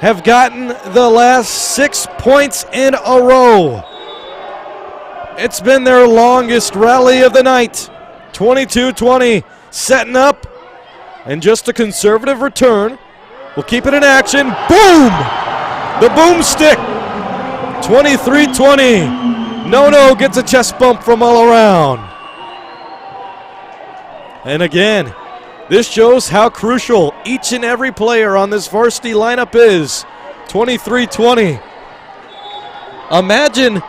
have gotten the last 6 points in a row. It's been their longest rally of the night. 22-20. Setting up, and just a conservative return. We'll keep it in action. Boom! The boomstick. 23-20. No gets a chest bump from all around. And again, this shows how crucial each and every player on this varsity lineup is. 23-20. Imagine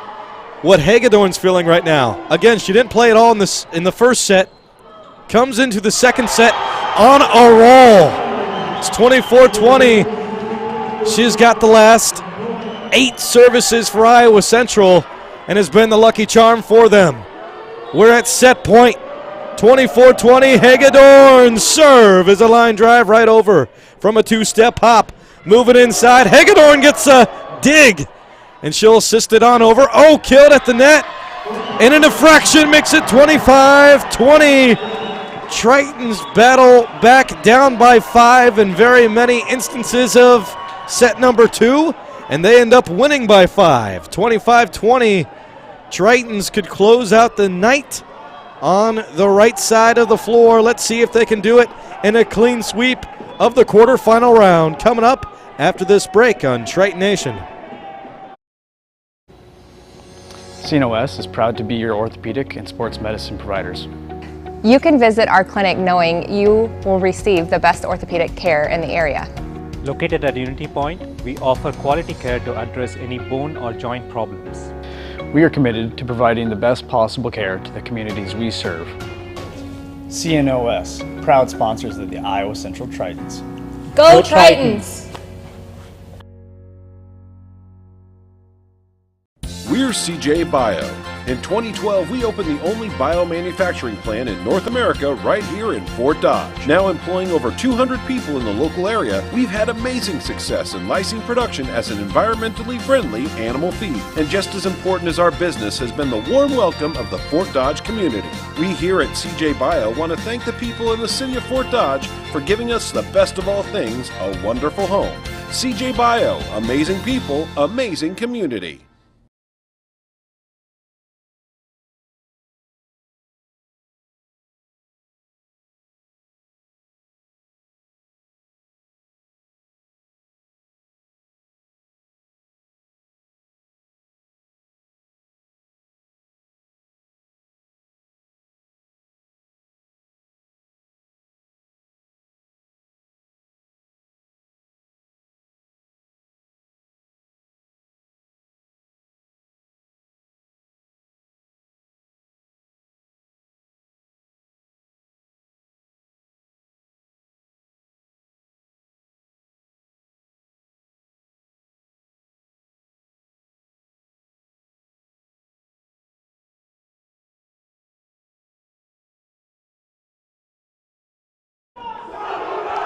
what Hagedorn's feeling right now. Again, she didn't play at all in the first set. Comes into the second set on a roll. It's 24-20. She's got the last 8 services for Iowa Central and has been the lucky charm for them. We're at set point. 24-20. Hagedorn serve is a line drive right over from a 2-step hop. Moving inside. Hagedorn gets a dig, and she'll assist it on over. Oh, killed at the net. And a deflection makes it 25-20. Tritons battle back down by 5 in very many instances of set number 2, and they end up winning by 5. 25-20. Tritons could close out the night on the right side of the floor. Let's see if they can do it in a clean sweep of the quarterfinal round. Coming up after this break on Triton Nation. CNOS is proud to be your orthopedic and sports medicine providers. You can visit our clinic knowing you will receive the best orthopedic care in the area. Located at Unity Point, we offer quality care to address any bone or joint problems. We are committed to providing the best possible care to the communities we serve. CNOS, proud sponsors of the Iowa Central Tritons. Go Tritons! We're CJ Bio. In 2012, we opened the only biomanufacturing plant in North America right here in Fort Dodge. Now employing over 200 people in the local area, we've had amazing success in lysine production as an environmentally friendly animal feed. And just as important as our business has been the warm welcome of the Fort Dodge community. We here at CJ Bio want to thank the people in the city of Fort Dodge for giving us the best of all things, a wonderful home. CJ Bio, amazing people, amazing community.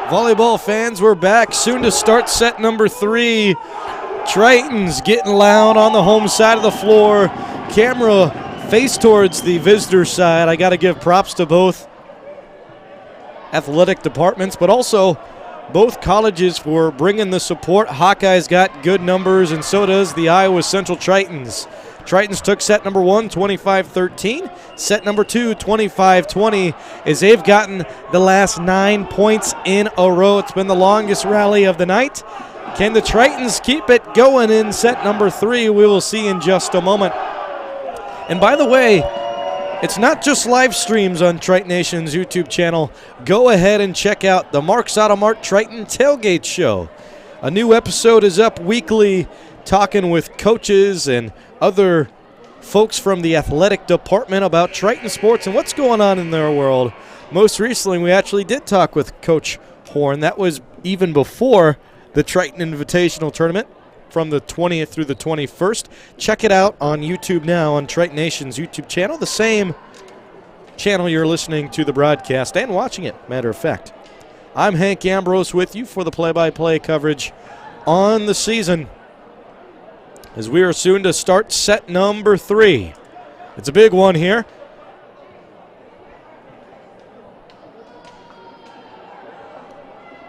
Volleyball fans, we're back. Soon to start set number 3. Tritons getting loud on the home side of the floor. Camera face towards the visitor side. I got to give props to both athletic departments, but also both colleges for bringing the support. Hawkeye's got good numbers, and so does the Iowa Central Tritons. Tritons took set number 1, 25-13. Set number 2, 25-20, as they've gotten the last 9 points in a row. It's been the longest rally of the night. Can the Tritons keep it going in set number 3? We will see in just a moment. And by the way, it's not just live streams on Triton Nation's YouTube channel. Go ahead and check out the Mark's Auto Mart Triton Tailgate Show. A new episode is up weekly, talking with coaches and other folks from the athletic department about Triton sports and what's going on in their world. Most recently, we actually did talk with Coach Horn. That was even before the Triton Invitational Tournament from the 20th through the 21st. Check it out on YouTube now on Triton Nation's YouTube channel, the same channel you're listening to the broadcast and watching it, matter of fact. I'm Hank Ambrose with you for the play-by-play coverage on the season, as we are soon to start set number 3. It's a big one here.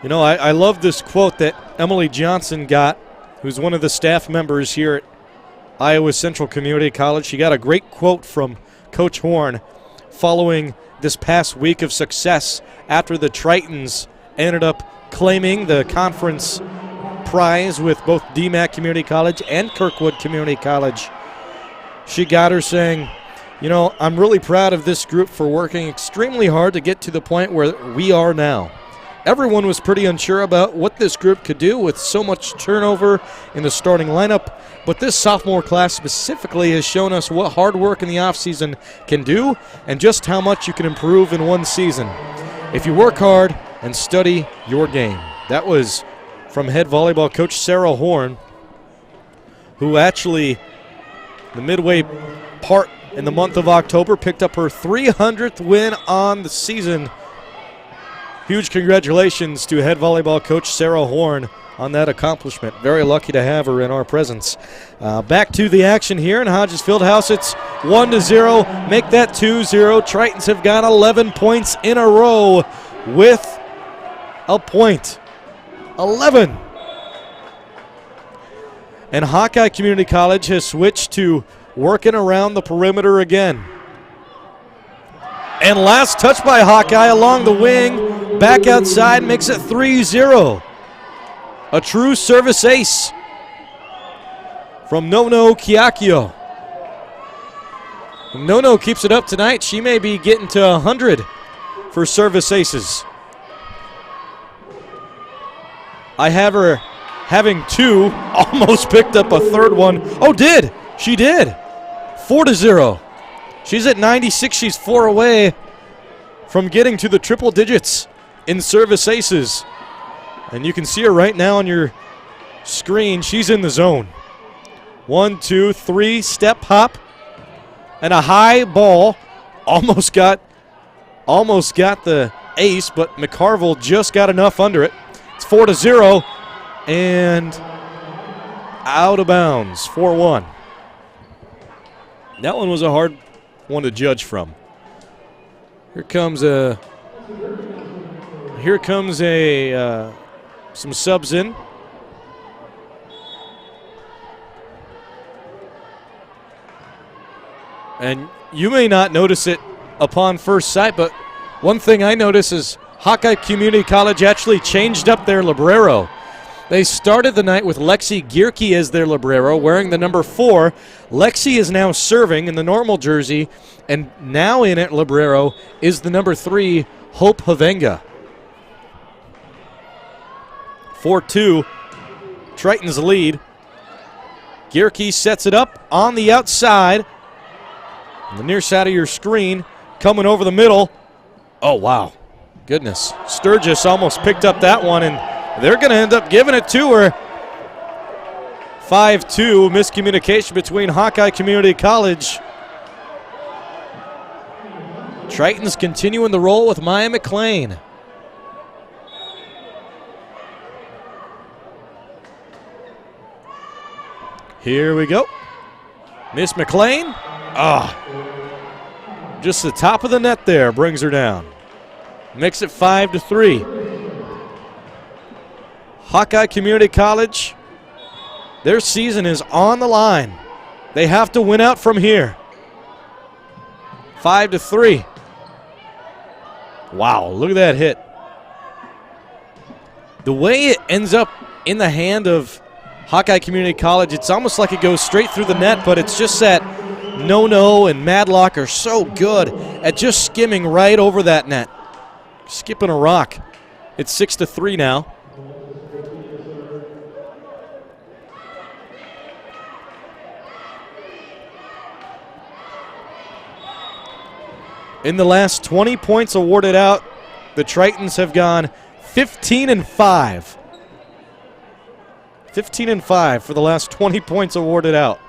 You know, I love this quote that Emily Johnson got, who's one of the staff members here at Iowa Central Community College. She got a great quote from Coach Horn following this past week of success after the Tritons ended up claiming the conference prize with both DMAC Community College and Kirkwood Community College. She got her saying, you know, I'm really proud of this group for working extremely hard to get to the point where we are now. Everyone was pretty unsure about what this group could do with so much turnover in the starting lineup, but this sophomore class specifically has shown us what hard work in the offseason can do and just how much you can improve in one season if you work hard and study your game. That was from head volleyball coach Sarah Horn, who actually, the midway part in the month of October, picked up her 300th win on the season. Huge congratulations to head volleyball coach Sarah Horn on that accomplishment. Very lucky to have her in our presence. Back to the action here in Hodges Fieldhouse. It's 1-0. Make that 2-0. Tritons have got 11 points in a row with a point. 11. And Hawkeye Community College has switched to working around the perimeter again. And last touch by Hawkeye along the wing, back outside, makes it 3-0. A true service ace from Nono Kiakio. Nono keeps it up tonight. She may be getting to 100 for service aces. I have her having 2, almost picked up a third one. Oh, did. She did. 4-0. She's at 96. She's 4 away from getting to the triple digits in service aces. And you can see her right now on your screen. She's in the zone. 1, 2, 3, step hop. And a high ball. Almost got the ace, but McCarville just got enough under it. It's 4-0 and out of bounds, 4-1. That one was a hard one to judge from. Here comes some subs in. And you may not notice it upon first sight, but one thing I notice is Hawkeye Community College actually changed up their librero. They started the night with Lexi Gierke as their librero, wearing the number 4. Lexi is now serving in the normal jersey, and now in at librero is the number 3, Hope Havenga. 4-2, Tritons lead. Gierke sets it up on the outside. On the near side of your screen, coming over the middle. Oh, wow. Goodness. Sturgis almost picked up that one, and they're going to end up giving it to her. 5-2, miscommunication between Hawkeye Community College. Tritons continuing the roll with Maya McLean. Here we go. Miss McLean. Just the top of the net there brings her down. Makes it 5-3. Hawkeye Community College, their season is on the line. They have to win out from here. 5-3. Wow, look at that hit. The way it ends up in the hand of Hawkeye Community College, it's almost like it goes straight through the net, but it's just that Nono and Madlock are so good at just skimming right over that net. Skipping a rock. It's 6-3 now. In the last 20 points awarded out, the Tritons have gone 15-5. 15-5 for the last 20 points awarded out.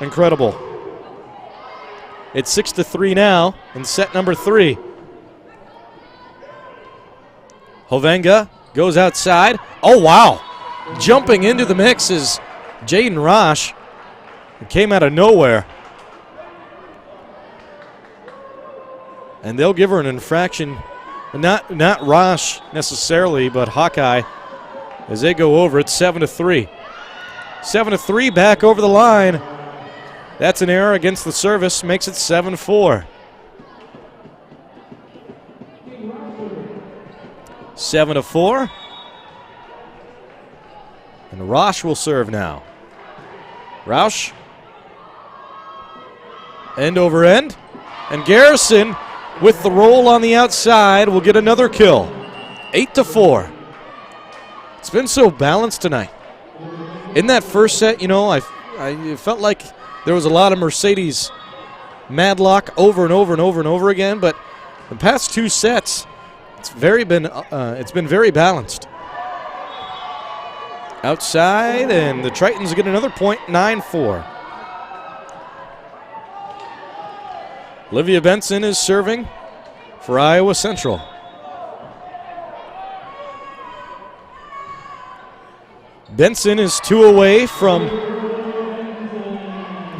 Incredible. It's 6-3 now in set number 3. Hovenga goes outside. Oh, wow. Jumping into the mix is Jaden Rosh. It came out of nowhere. And they'll give her an infraction. Not Rosh necessarily, but Hawkeye as they go over it. 7-3. 7-3 back over the line. That's an error against the service, makes it 7-4. 7-4. And Rosh will serve now. Roush. End over end. And Garrison, with the roll on the outside, will get another kill. 8-4. It's been so balanced tonight. In that first set, you know, I felt like there was a lot of Mercedes Madlock over and over and over and over again, but the past 2 sets, it's been very balanced. Outside, and the Tritons get another point, 9-4. Olivia Benson is serving for Iowa Central. Benson is 2 away from,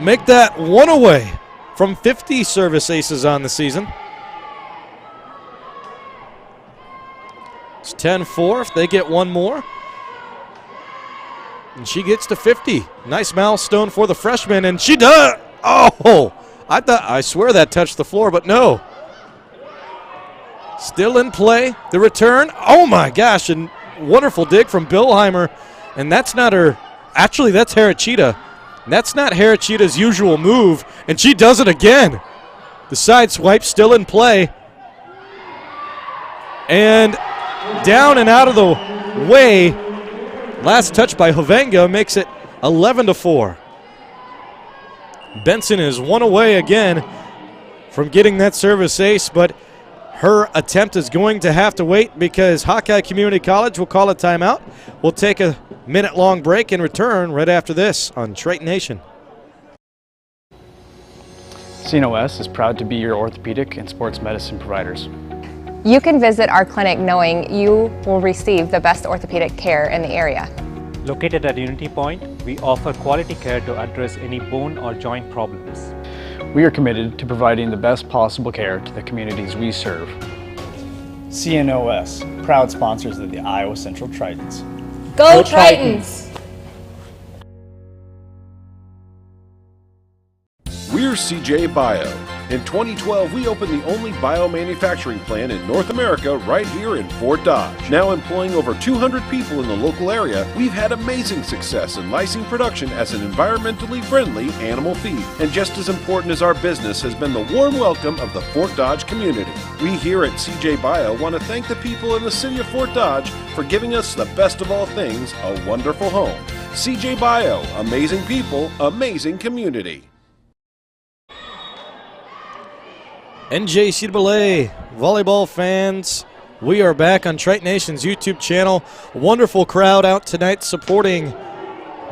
make that 1 away from 50 service aces on the season. It's 10-4 if they get 1 more. And she gets to 50. Nice milestone for the freshman, and she does. Oh, I swear that touched the floor, but no. Still in play. The return. Oh my gosh, and wonderful dig from Billheimer. And that's not her. Actually, that's Herachita. That's not Herachita's usual move, and she does it again. The side swipe still in play. And down and out of the way. Last touch by Hovenga makes it 11-4. Benson is one away again from getting that service ace, but her attempt is going to have to wait because Hawkeye Community College will call a timeout. We'll take a minute-long break and return right after this on Triton Nation. CNOS is proud to be your orthopedic and sports medicine providers. You can visit our clinic knowing you will receive the best orthopedic care in the area. Located at Unity Point, we offer quality care to address any bone or joint problems. We are committed to providing the best possible care to the communities we serve. CNOS, proud sponsors of the Iowa Central Tritons. Go Tritons! We're CJ Bio. In 2012, we opened the only biomanufacturing plant in North America right here in Fort Dodge. Now employing over 200 people in the local area, we've had amazing success in licensing production as an environmentally friendly animal feed. And just as important as our business has been the warm welcome of the Fort Dodge community. We here at CJ Bio want to thank the people in the city of Fort Dodge for giving us the best of all things, a wonderful home. CJ Bio, amazing people, amazing community. NJCAA volleyball fans, we are back on Triton Nation's YouTube channel. Wonderful crowd out tonight supporting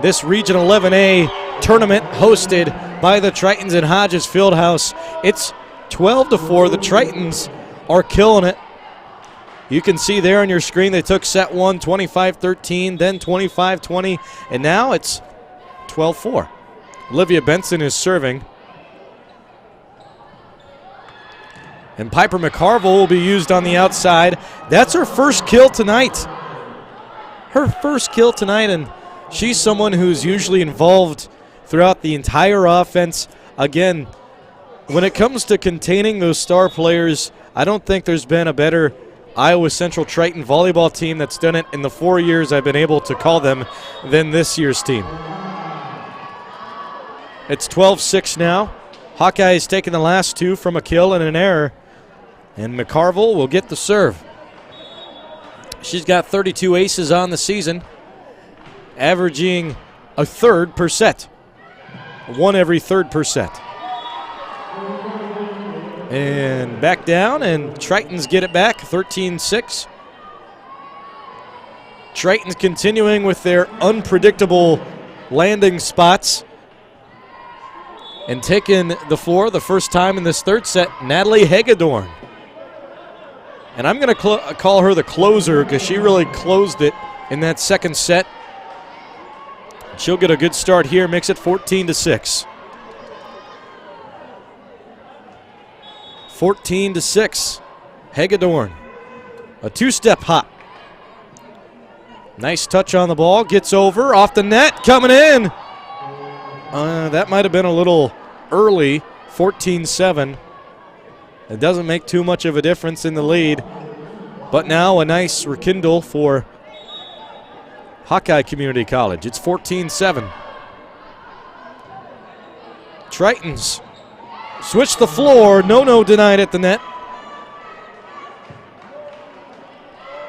this Region 11A tournament hosted by the Tritons in Hodges Fieldhouse. It's 12-4. The Tritons are killing it. You can see there on your screen they took set one 25-13, then 25-20, and now it's 12-4. Olivia Benson is serving. And Piper McCarville will be used on the outside. That's her first kill tonight. Her first kill tonight, and she's someone who's usually involved throughout the entire offense. Again, when it comes to containing those star players, I don't think there's been a better Iowa Central Triton volleyball team that's done it in the 4 years I've been able to call them than this year's team. It's 12-6 now. Hawkeye has taken the last two from a kill and an error. And McCarville will get the serve. She's got 32 aces on the season, averaging a third per set. One every third per set. And back down, and Tritons get it back, 13-6. Tritons continuing with their unpredictable landing spots. And taking the floor the first time in this third set, Natalie Hagedorn. And I'm going to call her the closer because she really closed it in that second set. She'll get a good start here, makes it 14-6. 14-6. Hagedorn. A two-step hop. Nice touch on the ball. Gets over. Off the net. Coming in. That might have been a little early. 14-7. It doesn't make too much of a difference in the lead. But now a nice rekindle for Hawkeye Community College. It's 14-7. Tritons switch the floor. No denied at the net.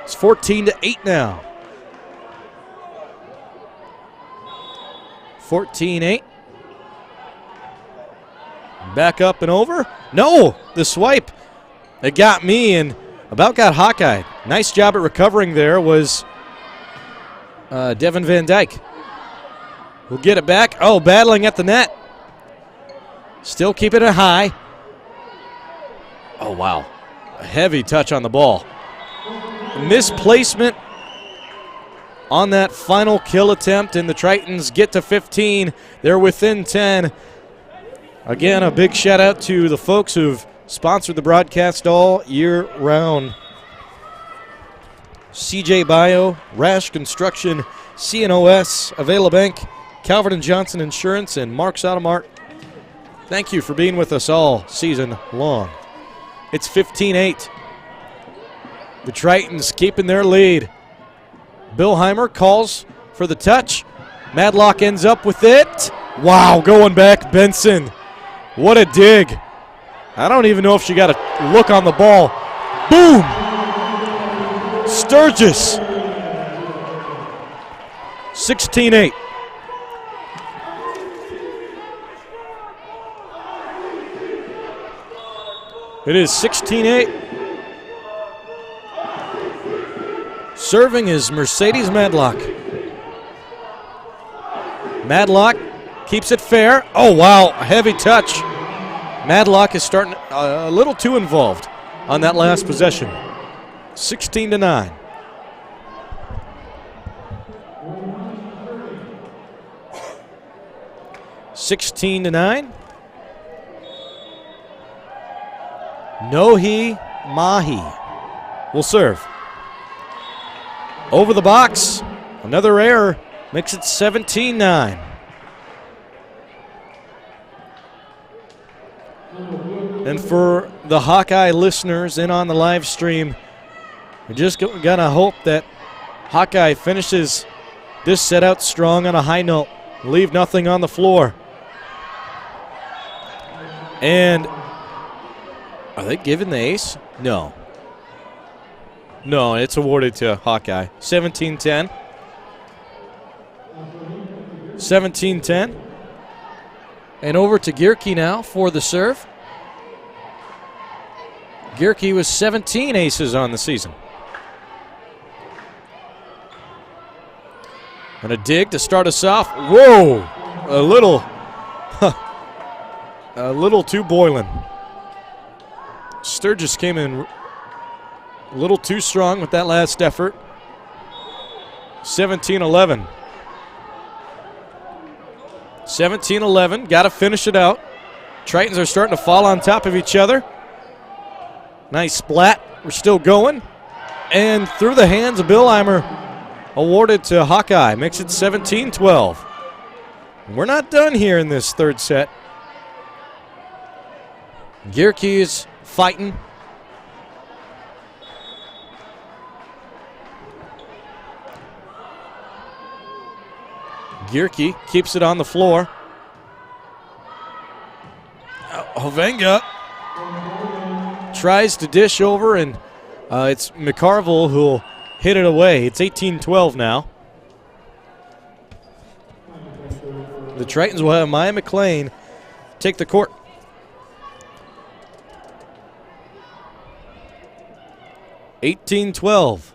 It's 14-8 now. 14-8. Back up and over. No, the swipe. It got me and about got Hawkeye. Nice job at recovering there was Devin Van Dyke. We'll get it back. Oh, battling at the net. Still keeping it high. Oh, wow. A heavy touch on the ball. Misplacement on that final kill attempt, and the Tritons get to 15. They're within 10. Again, a big shout out to the folks who've sponsored the broadcast all year round. CJ Bio, Rash Construction, CNOS, Avela Bank, Calvert & Johnson Insurance, and Mark's Automart. Thank you for being with us all season long. It's 15-8. The Tritons keeping their lead. Billheimer calls for the touch. Madlock ends up with it. Wow, going back, Benson. What a dig. I don't even know if she got a look on the ball. Boom! Sturgis. 16-8. It is 16-8. Serving is Mercedes Madlock. Madlock keeps it fair. Oh, wow, a heavy touch. Madlock is starting a little too involved on that last possession. 16-9. Nohi Mahi will serve. Over the box, another error, makes it 17-9. And for the Hawkeye listeners in on the live stream, we're just gonna hope that Hawkeye finishes this set out strong on a high note, leave nothing on the floor. And are they giving the ace? No. No, it's awarded to Hawkeye. 17-10. 17-10. And over to Gierke now for the serve. Gierke with 17 aces on the season. And a dig to start us off. Whoa! A little too boiling. Sturgis came in a little too strong with that last effort. 17-11. 17-11. Got to finish it out. Tritons are starting to fall on top of each other. Nice splat. We're still going. And through the hands of Billheimer, awarded to Hawkeye. Makes it 17-12. We're not done here in this third set. Gierke is fighting. Gierke keeps it on the floor. Hovenga tries to dish over, and it's McCarville who'll hit it away. It's 18-12 now. The Tritons will have Maya McLean take the court. $18-12.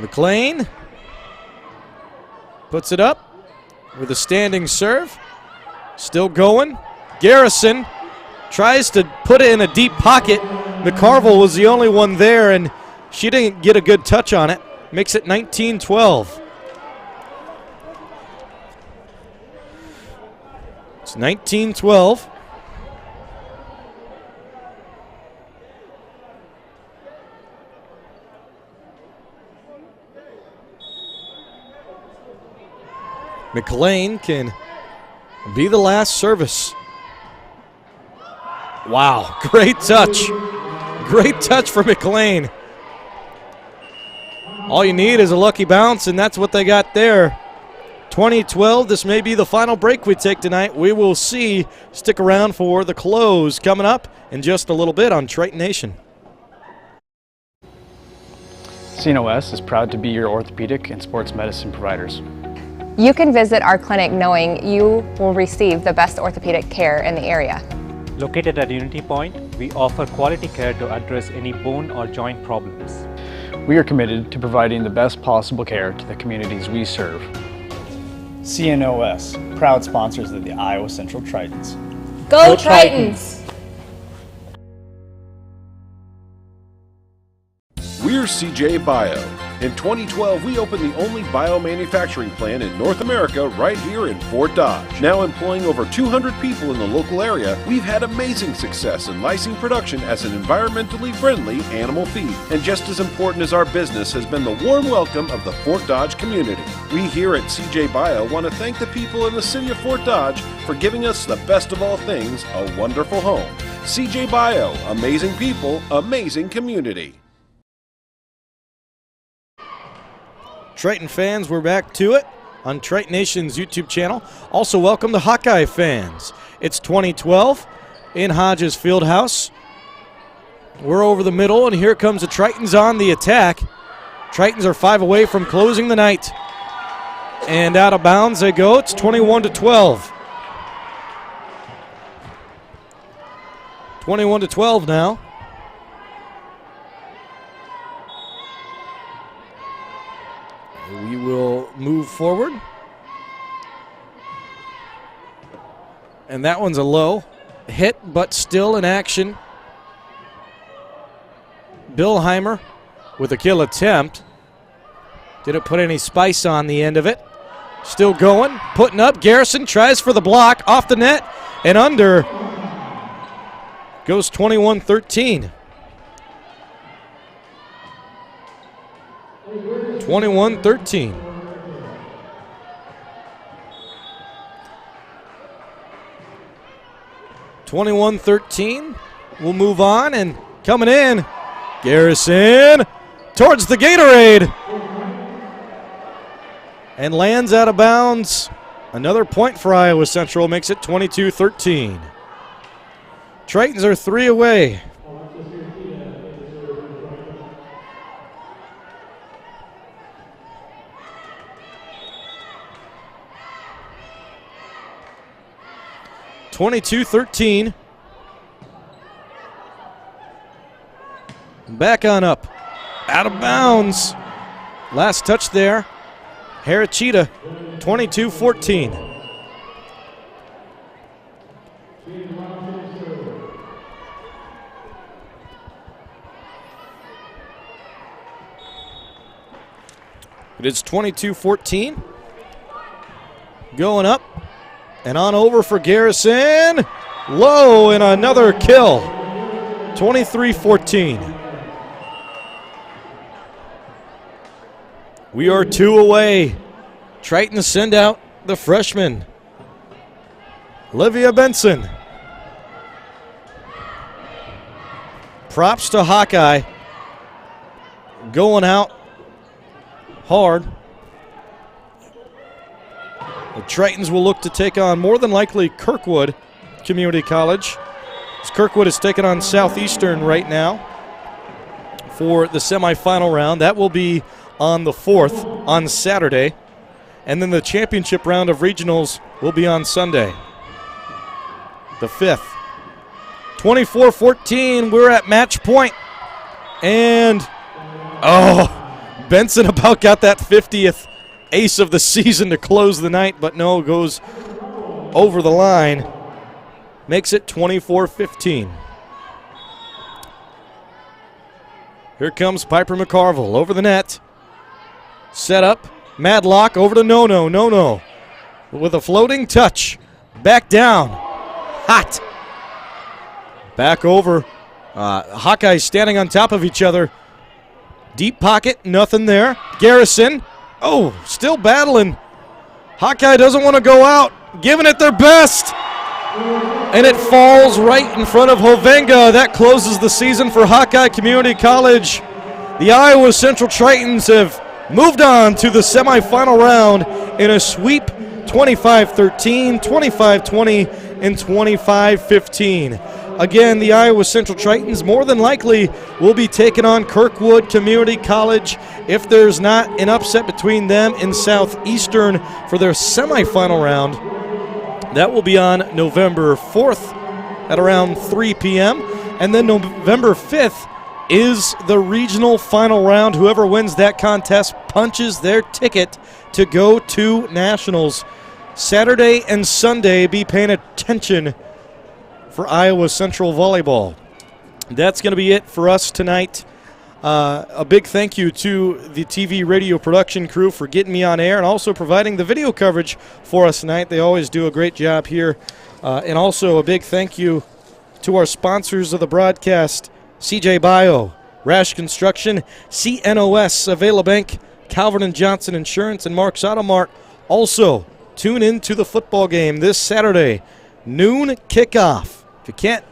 McLean puts it up with a standing serve. Still going. Garrison tries to put it in a deep pocket. McCarville was the only one there, and she didn't get a good touch on it. Makes it 19-12. It's 19-12. McLean can be the last service. Wow, great touch. Great touch for McLean. All you need is a lucky bounce, and that's what they got there. 20-12, this may be the final break we take tonight. We will see. Stick around for the close coming up in just a little bit on Triton Nation. CNOS is proud to be your orthopedic and sports medicine providers. You can visit our clinic knowing you will receive the best orthopedic care in the area. Located at Unity Point, we offer quality care to address any bone or joint problems. We are committed to providing the best possible care to the communities we serve. CNOS, proud sponsors of the Iowa Central Tritons. Go Tritons! We're CJ Bio. In 2012, we opened the only biomanufacturing plant in North America right here in Fort Dodge. Now employing over 200 people in the local area, we've had amazing success in lysine production as an environmentally friendly animal feed. And just as important as our business has been the warm welcome of the Fort Dodge community. We here at CJ Bio want to thank the people in the city of Fort Dodge for giving us the best of all things, a wonderful home. CJ Bio, amazing people, amazing community. Triton fans, we're back to it on Triton Nation's YouTube channel. Also, welcome to Hawkeye fans. It's 2012 in Hodges Fieldhouse. We're over the middle, and here comes the Tritons on the attack. Tritons are 5 away from closing the night. And out of bounds they go. It's 21-12. 21-12 now. We will move forward. And that one's a low hit, but still in action. Billheimer with a kill attempt. Didn't put any spice on the end of it. Still going, putting up. Garrison tries for the block, off the net and under. Goes 21-13. 21-13. We'll move on, and coming in, Garrison towards the Gatorade. And lands out of bounds. Another point for Iowa Central, makes it 22-13. Tritons are 3 away. 22-13. Back on up. Out of bounds. Last touch there. Harachita, 22-14. It is 22-14. Going up and on over for Garrison. Low and another kill. 23-14. We are 2 away. Tritons send out the freshman, Olivia Benson. Props to Hawkeye. Going out hard. The Tritons will look to take on more than likely Kirkwood Community College. As Kirkwood is taking on Southeastern right now for the semifinal round. That will be on the 4th on Saturday. And then the championship round of regionals will be on Sunday, the 5th. 24-14, we're at match point. And, Benson about got that 50th ace of the season to close the night, but no, goes over the line. Makes it 24-15. Here comes Piper McCarville over the net. Set up, Madlock over to No-No with a floating touch. Back down, hot. Back over. Hawkeyes standing on top of each other. Deep pocket, nothing there. Garrison, still battling. Hawkeye doesn't want to go out, giving it their best. And it falls right in front of Hovenga. That closes the season for Hawkeye Community College. The Iowa Central Tritons have moved on to the semifinal round in a sweep, 25-13, 25-20, and 25-15. Again, the Iowa Central Tritons more than likely will be taking on Kirkwood Community College if there's not an upset between them and Southeastern for their semifinal round. That will be on November 4th at around 3 p.m. And then November 5th is the regional final round. Whoever wins that contest punches their ticket to go to nationals. Saturday and Sunday, be paying attention for Iowa Central Volleyball. That's going to be it for us tonight A big thank you to the TV radio production crew for getting me on air and also providing the video coverage for us tonight. They always do a great job here. And also a big thank you to our sponsors of the broadcast, CJ Bio, Rash Construction, CNOS, Avela Bank, Calvert & Johnson Insurance, and Mark's Auto Mart. Also, tune in to the football game this Saturday, noon kickoff. If you can't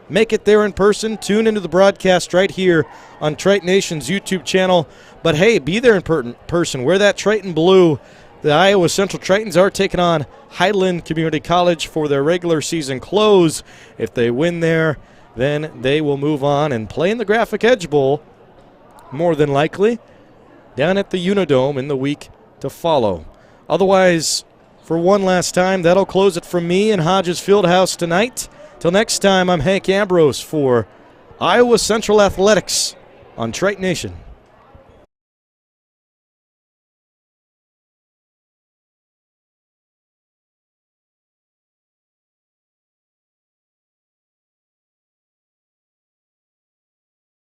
make it there in person, tune into the broadcast right here on Triton Nation's YouTube channel. But hey, be there in person. Wear that Triton blue. The Iowa Central Tritons are taking on Highland Community College for their regular season close. If they win there, then they will move on and play in the Graphic Edge Bowl, more than likely, down at the Unidome in the week to follow. Otherwise, for one last time, that'll close it from me in Hodges Fieldhouse tonight. Till next time, I'm Hank Ambrose for Iowa Central Athletics on Triton Nation.